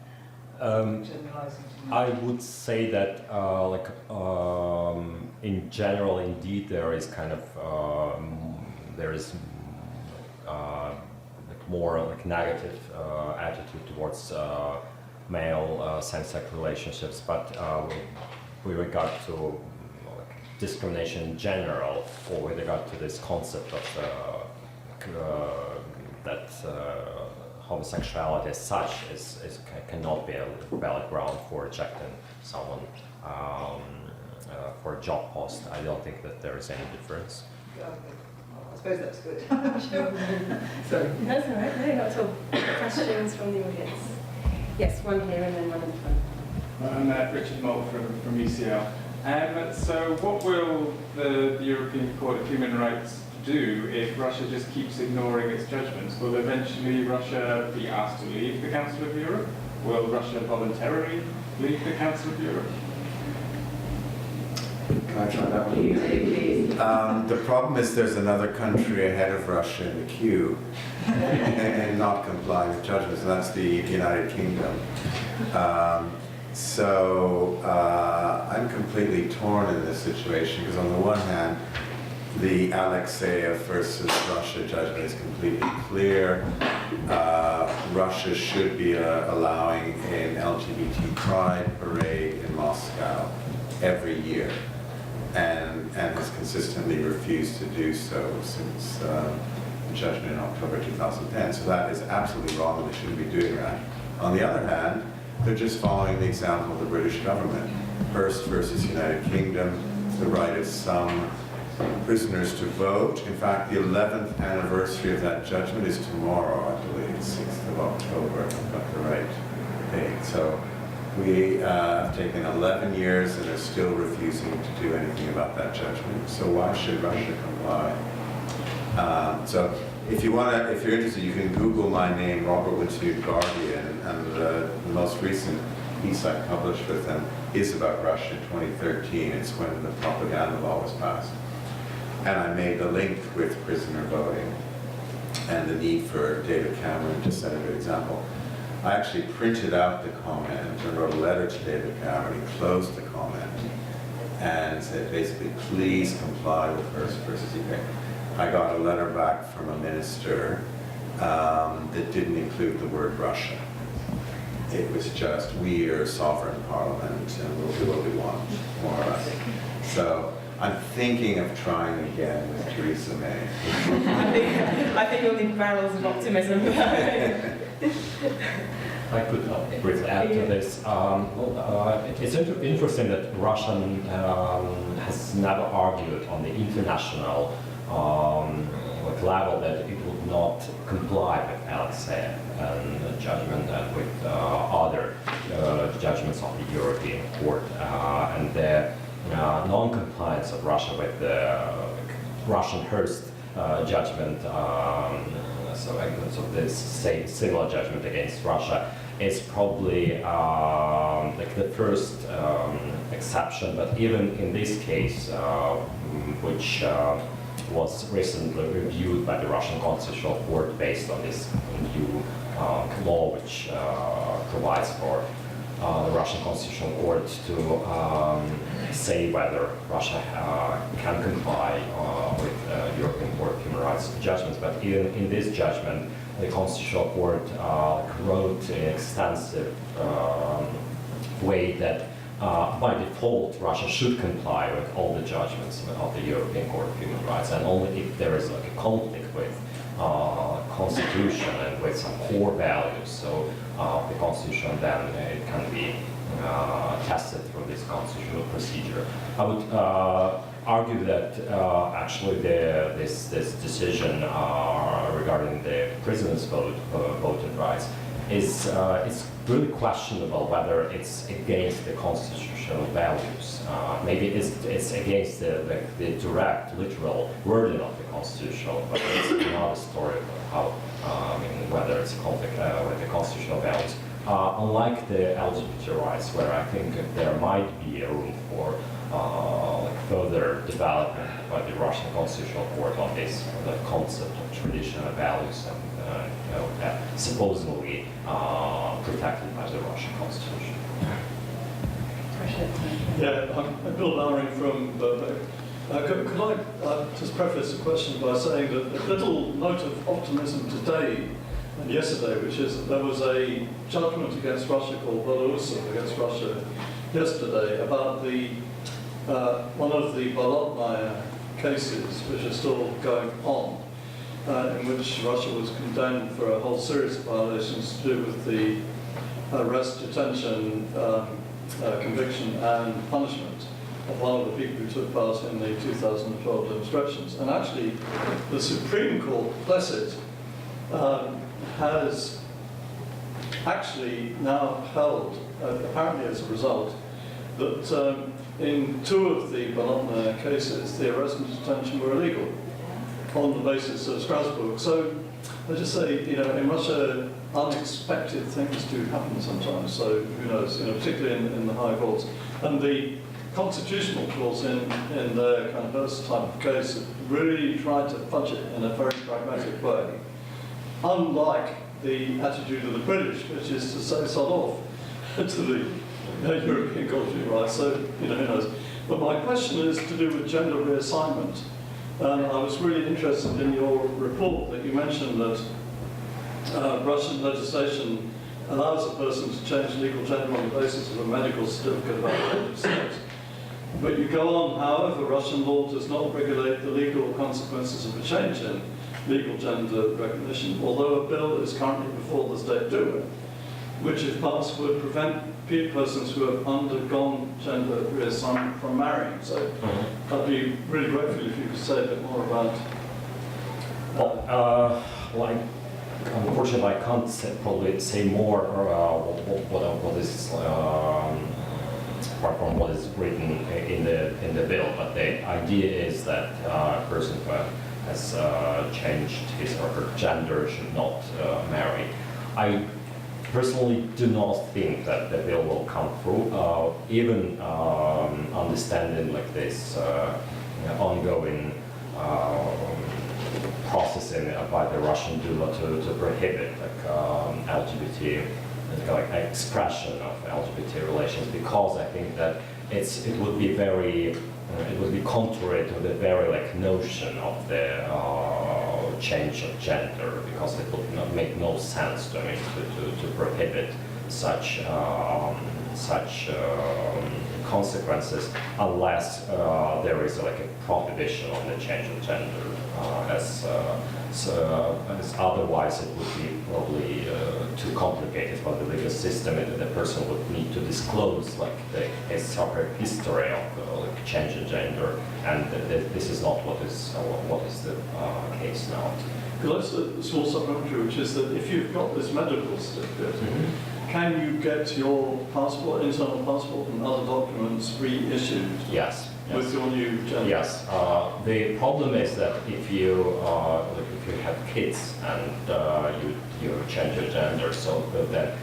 generalising too much. I would say that in general, indeed, there is kind of more negative attitude towards male same-sex relationships, but with regard to discrimination in general, or with regard to this concept of that homosexuality as such cannot be a valid ground for rejecting someone for a job post. I don't think that there is any difference. I suppose that's good. Sorry. That's all right. No, not at all. Questions from the audience? Yes, one here and then one in the front. I'm Richard Moult from UCL. So what will the European Court of Human Rights do if Russia just keeps ignoring its judgments? Will eventually Russia be asked to leave the Council of Europe? Will Russia voluntarily leave the Council of Europe? Can I try that one? The problem is there's another country ahead of Russia in the queue and not complying with judgments, and that's the United Kingdom. I'm completely torn in this situation because on the one hand, the Alexeyev versus Russia judgment is completely clear. Russia should be allowing an LGBT pride parade in Moscow every year, and has consistently refused to do so since the judgment in October 2010. So that is absolutely wrong, and they shouldn't be doing that. On the other hand, they're just following the example of the British government. Hearst versus United Kingdom, the right of some prisoners to vote. In fact, the 11th anniversary of that judgment is tomorrow, I believe, 6th of October, if I've got the right date. So we have taken 11 years and are still refusing to do anything about that judgment. So why should Russia comply? So if you're interested, you can Google my name, Robert Winston Guardian, and the most recent piece I published with them is about Russia in 2013. It's when the propaganda law was passed. And I made the link with prisoner voting and the need for David Cameron to set a good example. I actually printed out the comment and wrote a letter to David Cameron. He closed the comment and said basically, please comply with Hearst versus UK. I got a letter back from a minister that didn't include the word Russia. It was just, we are a sovereign parliament and we'll do what we want, more or less. So I'm thinking of trying again with Theresa May. I think you'll need barrels of optimism. I could briefly add to this. It's interesting that Russia has never argued on the international level that it would not comply with LXA and judgment and with other judgments of the European Court, and the non-compliance of Russia with the Russian Hearst judgment, so this similar judgment against Russia is probably like the first exception, but even in this case, which was recently reviewed by the Russian Constitutional Court based on this new law, which provides for the Russian Constitutional Court to say whether Russia can comply with European Court of Human Rights judgments. But even in this judgment, the Constitutional Court wrote in an extensive way that by default Russia should comply with all the judgments of the European Court of Human Rights, and only if there is like a conflict with constitution and with some core values. So the constitution then it can be tested through this constitutional procedure. I would argue that actually this decision regarding the prisoners' voting rights is really questionable whether it's against the constitutional values. Maybe it's against the direct, literal wording of the constitution, but it's another story about how, whether it's a conflict with the constitutional values. Unlike the LGBT rights, where I think there might be a room for further development by the Russian Constitutional Court on this the concept of traditional values and supposedly protected by the Russian Constitution. Yeah, I'm Bill Lowering from Burbank. Could I just preface the question by saying that a little note of optimism today and yesterday, which is that there was a judgment against Russia called Belarus against Russia yesterday about the one of the Bolotnaya cases, which are still going on, in which Russia was condemned for a whole series of violations to do with the arrest, detention, conviction and punishment of one of the people who took part in the 2012 demonstrations. And actually, the Supreme Court, bless it, has actually now held, apparently as a result, that in two of the Bolotnaya cases, the arrest and detention were illegal on the basis of Strasbourg. So I just say, in Russia, unexpected things do happen sometimes. So who knows? Particularly in the high courts, and the constitutional courts in their kind of first type of case have really tried to fudge it in a very pragmatic way. Unlike the attitude of the British, which is to say sod off to the European Court of Human Rights. So who knows? But my question is to do with gender reassignment. I was really interested in your report that you mentioned that Russian legislation allows a person to change legal gender on the basis of a medical certificate about the age of sex. But you go on, however, Russian law does not regulate the legal consequences of a change in legal gender recognition, although a bill is currently before the State Duma, which if passed would prevent persons who have undergone gender reassignment from marrying. So I'd be really grateful if you could say a bit more about Unfortunately, I can't probably say more what is apart from what is written in the bill. But the idea is that a person who has changed his or her gender should not marry. I personally do not think that the bill will come through, even understanding like this ongoing processing by the Russian Duma to prohibit LGBT expression of LGBT relations, because I think that it would be very it would be contrary to the very notion of the change of gender, because it would not make no sense to me to prohibit such consequences unless there is a prohibition on the change of gender as otherwise it would be probably too complicated for the legal system, and the person would need to disclose like the history of like change in gender, and this is not what is the case now. That's a small supplementary, which is that if you've got this medical certificate, can you get your passport, internal passport, and other documents reissued? Yes. With your new gender? Yes. The problem is that if you have kids and you change your gender, so then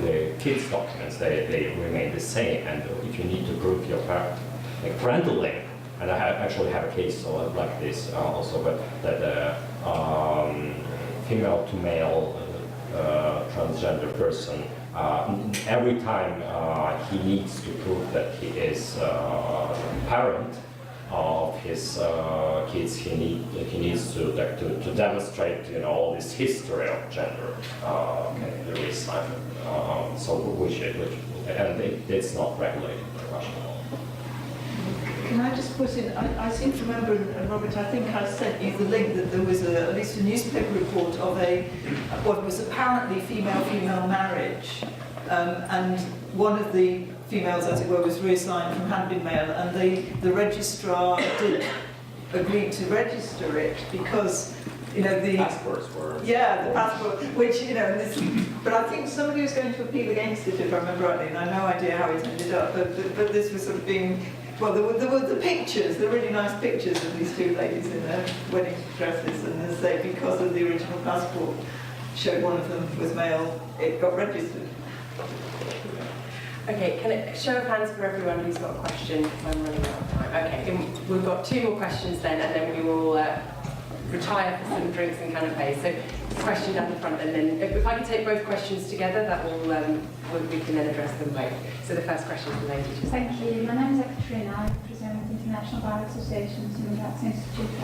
the kids' documents they remain the same, and if you need to prove your parental link, and I actually have a case like this also, but that female to male transgender person, every time he needs to prove that he is parent of his kids, he needs to demonstrate all this history of gender reassignment. And it's not regulated by Russian law. Can I just put in, I seem to remember, and Robert, I think I sent you the link that there was at least a newspaper report of what was apparently female-female marriage, and one of the females, as it were, was reassigned from hand-in male, and the registrar did agree to register it because, the passports were... Yeah, the passport, which, but I think somebody was going to appeal against it, if I remember rightly, and I have no idea how it ended up, but this was sort of being... Well, there were the pictures, the really nice pictures of these two ladies in their wedding dresses, and as they, because of the original passport showed one of them was male, it got registered. Okay, can I show of hands for everyone who's got a question? I'm running out of time. Okay, we've got 2 more questions then, and then we will retire for some drinks and canapes. So, question down the front, and then if I can take both questions together, that will we can then address them both. So the first question is the lady. Thank you. My name is Ekaterina. I represent the International Bar Association's Human Rights Institute. I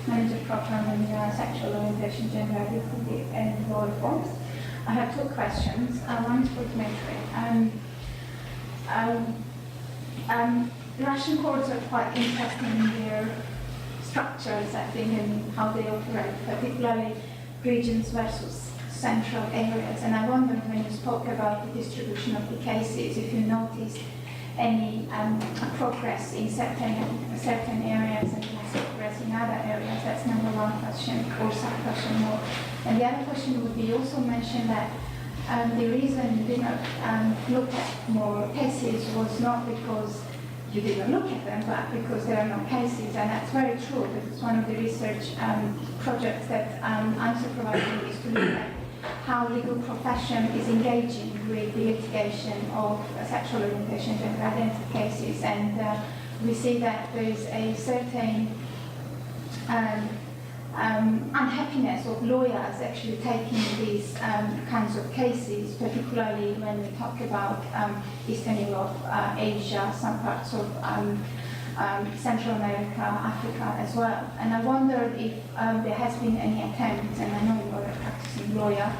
manage a program in sexual orientation, gender identity, and law reforms. I have 2 questions. One is for Dmitry. Russian courts are quite interesting in their structures, I think, and how they operate, particularly regions versus central areas. And I wondered, when you spoke about the distribution of the cases, if you noticed any progress in certain areas and less progress in other areas. That's number 1 question, or sub-question more. And the other question would be, you also mentioned that the reason you did not look at more cases was not because you didn't look at them, but because there are no cases. And that's very true, because one of the research projects that I'm supervising is to look at how legal profession is engaging with the litigation of sexual orientation and gender identity cases. And we see that there is a certain unhappiness of lawyers actually taking these kinds of cases, particularly when we talk about Eastern Europe, Asia, some parts of Central America, Africa as well. And I wondered if there has been any attempts, and I know you are a practicing lawyer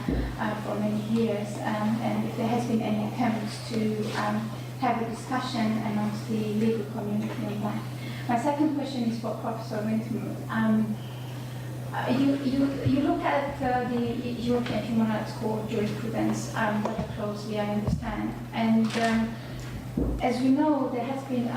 for many years, and if there has been any attempts to have a discussion amongst the legal community on that. My second question is for Professor Wintermuth. You look at the European Human Rights Court jurisprudence very closely, I understand. And as we know, there has been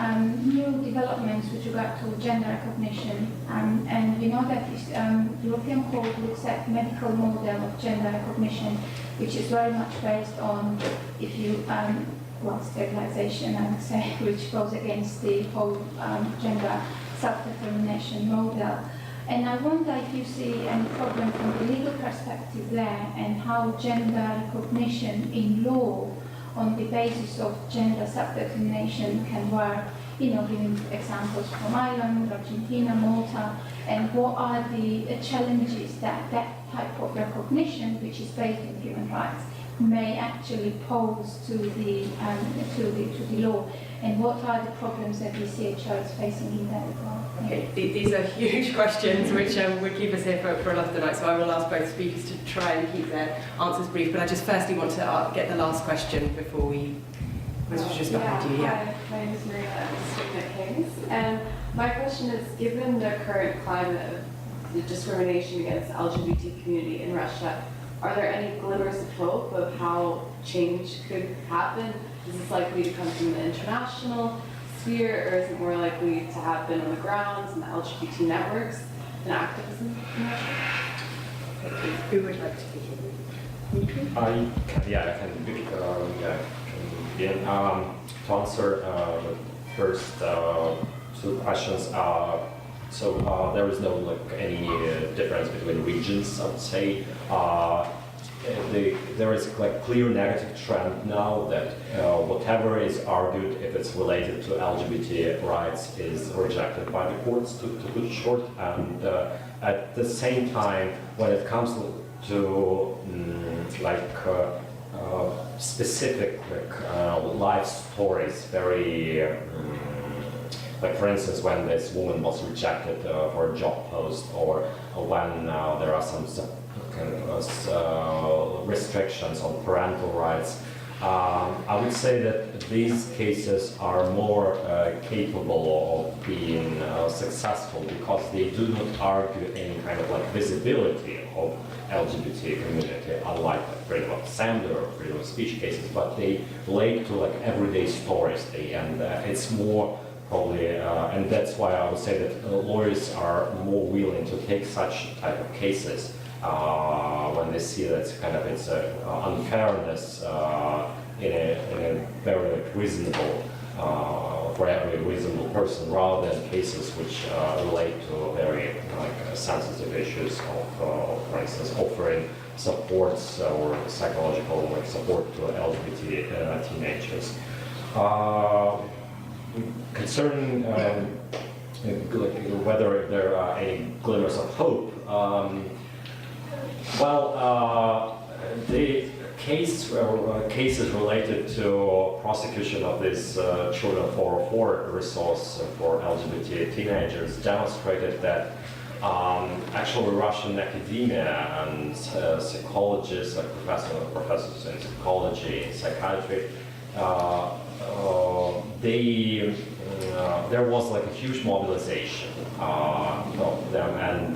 new developments with regard to gender recognition. And we know that the European Court looks at medical model of gender recognition, which is very much based on, if you, sterilization, I would say, which goes against the whole gender self-determination model. And I wonder if you see any problem from the legal perspective there, and how gender recognition in law on the basis of gender self-determination can work, giving examples from Ireland, Argentina, Malta, and what are the challenges that that type of recognition, which is based on human rights, may actually pose to the law, and what are the problems that the CHR is facing in that regard? Okay, these are huge questions which would keep us here for a lot of the night, so I will ask both speakers to try and keep their answers brief, but I just firstly want to get the last question before we This was just behind you, yeah. Hi, my name is Maria. I'm a student at King's. And my question is, given the current climate of the discrimination against the LGBT community in Russia, are there any glimmers of hope of how change could happen? Is this likely to come from the international sphere, or is it more likely to happen on the grounds and the LGBT networks and activism in Russia? Who would like to begin? I can begin. To answer the first two questions, so there is no any difference between regions, I would say. There is clear negative trend now that whatever is argued, if it's related to LGBT rights, is rejected by the courts, to put it short. And at the same time, when it comes to specific life stories, very like for instance when this woman was rejected for a job post, or when there are some kind of restrictions on parental rights. I would say that these cases are more capable of being successful because they do not argue any kind of visibility of LGBT community, unlike freedom of assembly or freedom of speech cases, but they relate to everyday stories. And it's more probably, and that's why I would say that lawyers are more willing to take such type of cases when they see that it's unfairness in a very reasonable, for every reasonable person, rather than cases which relate to very sensitive issues of, for instance, offering supports or psychological support to LGBT teenagers. Concerning whether there are any glimmers of hope, the cases related to prosecution of this Children 404 resource for LGBT teenagers demonstrated that actually Russian academia and psychologists, like professors in psychology and psychiatry, there was a huge mobilization of them, and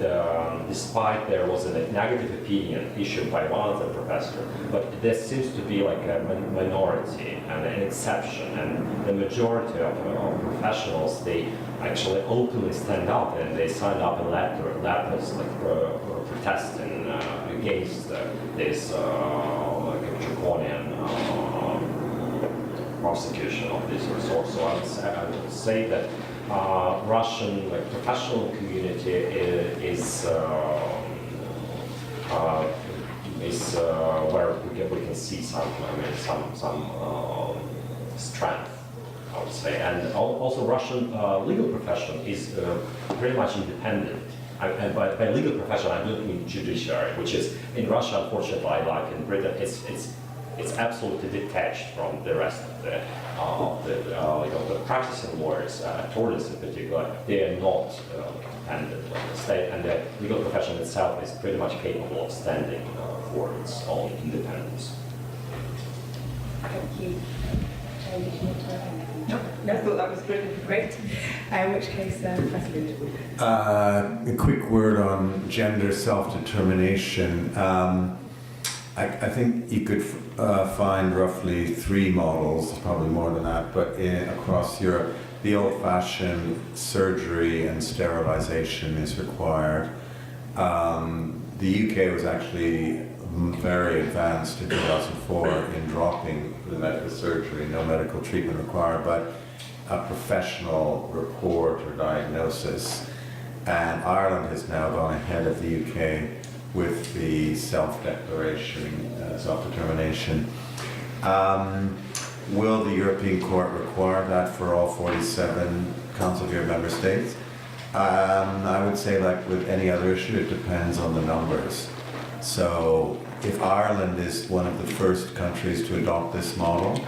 despite there was a negative opinion issued by one of the professors, but there seems to be a minority and an exception, and the majority of professionals, they actually openly stand up and they signed up in letters protesting against this draconian prosecution of this resource. So I would say that Russian professional community is where we can see some strength, I would say, and also Russian legal profession is pretty much independent. And by legal profession, I don't mean judiciary, which is in Russia, unfortunately, like in Britain, it's absolutely detached from the rest of the practicing lawyers, attorneys in particular. They are not dependent on the state, and the legal profession itself is pretty much capable of standing for its own independence. Thank you. No, I thought that was brilliant. Great. In which case, Professor Lind. A quick word on gender self-determination. I think you could find roughly 3 models, probably more than that, but across Europe, the old-fashioned surgery and sterilization is required. The UK was actually very advanced in 2004 in dropping the medical surgery, no medical treatment required, but a professional report or diagnosis. And Ireland has now gone ahead of the UK with the self-declaration, self-determination. Will the European Court require that for all 47 Council of Europe member states? I would say, like with any other issue, it depends on the numbers. So if Ireland is one of the first countries to adopt this model,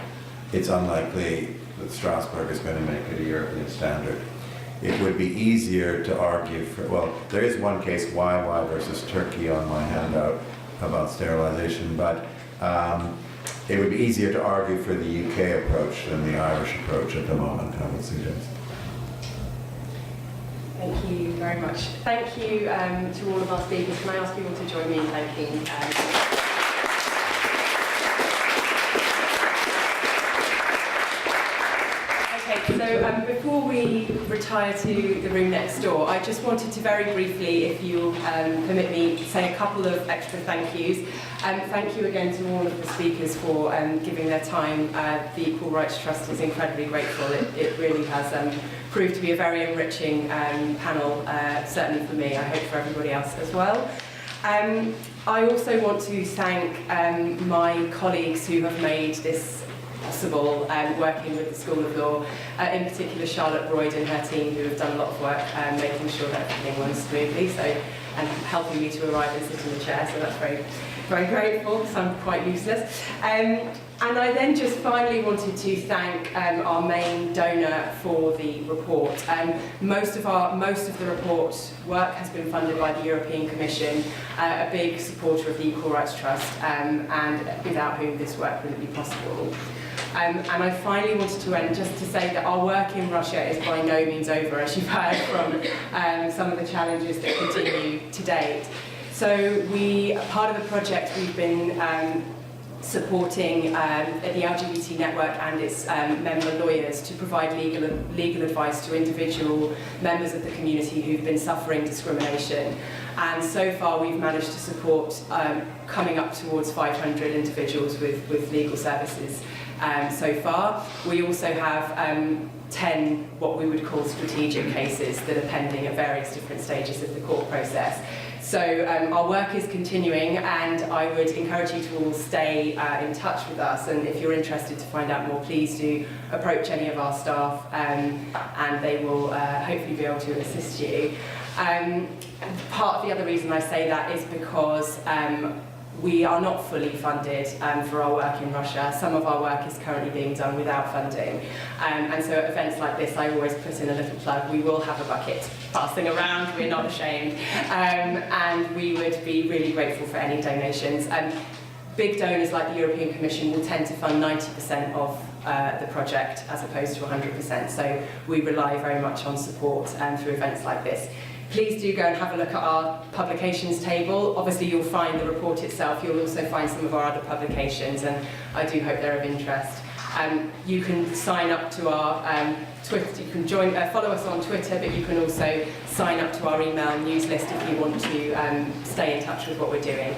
it's unlikely that Strasbourg is going to make it a European standard. It would be easier to argue for, well, there is one case, YY versus Turkey, on my handout about sterilization, but it would be easier to argue for the UK approach than the Irish approach at the moment, I would suggest. Thank you very much. Thank you to all of our speakers. Can I ask you all to join me in thanking Okay, so before we retire to the room next door, I just wanted to very briefly, if you'll permit me, say a couple of extra thank yous. Thank you again to all of the speakers for giving their time. The Equal Rights Trust is incredibly grateful. It really has proved to be a very enriching panel, certainly for me, I hope for everybody else as well. I also want to thank my colleagues who have made this possible, working with the School of Law, in particular Charlotte Royd and her team, who have done a lot of work making sure that everything runs smoothly, and helping me to arrive and sit in the chair, so that's very, very grateful, because I'm quite useless. And I then just finally wanted to thank our main donor for the report. Most of the report work has been funded by the European Commission, a big supporter of the Equal Rights Trust, and without whom this work wouldn't be possible. And I finally wanted to end just to say that our work in Russia is by no means over, as you've heard from some of the challenges that continue to date. So part of the project we've been supporting the LGBT network and its member lawyers to provide legal advice to individual members of the community who've been suffering discrimination. And so far we've managed to support coming up towards 500 individuals with legal services so far. We also have 10 what we would call strategic cases that are pending at various different stages of the court process. So our work is continuing, and I would encourage you to all stay in touch with us, and if you're interested to find out more, please do approach any of our staff and they will hopefully be able to assist you. Part of the other reason I say that is because we are not fully funded for our work in Russia. Some of our work is currently being done without funding. And so at events like this, I always put in a little plug. We will have a bucket passing around, we're not ashamed. And we would be really grateful for any donations. Big donors like the European Commission will tend to fund 90% of the project as opposed to 100%. So we rely very much on support through events like this. Please do go and have a look at our publications table. Obviously you'll find the report itself, you'll also find some of our other publications, and I do hope they're of interest. You can sign up to our Twitter, you can follow us on Twitter, but you can also sign up to our email news list if you want to stay in touch with what we're doing.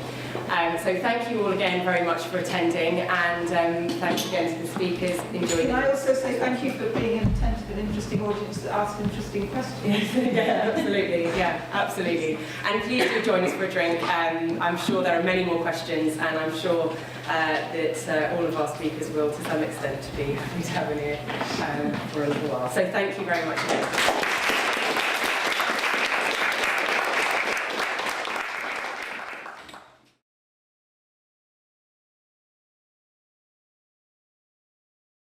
So thank you all again very much for attending, and thanks again to the speakers. Enjoy. Can I also say thank you for being an attentive and interesting audience that asked interesting questions? Yeah, absolutely. And please do join us for a drink. I'm sure there are many more questions, and I'm sure that all of our speakers will, to some extent, be happy to have you here for a little while. So thank you very much again.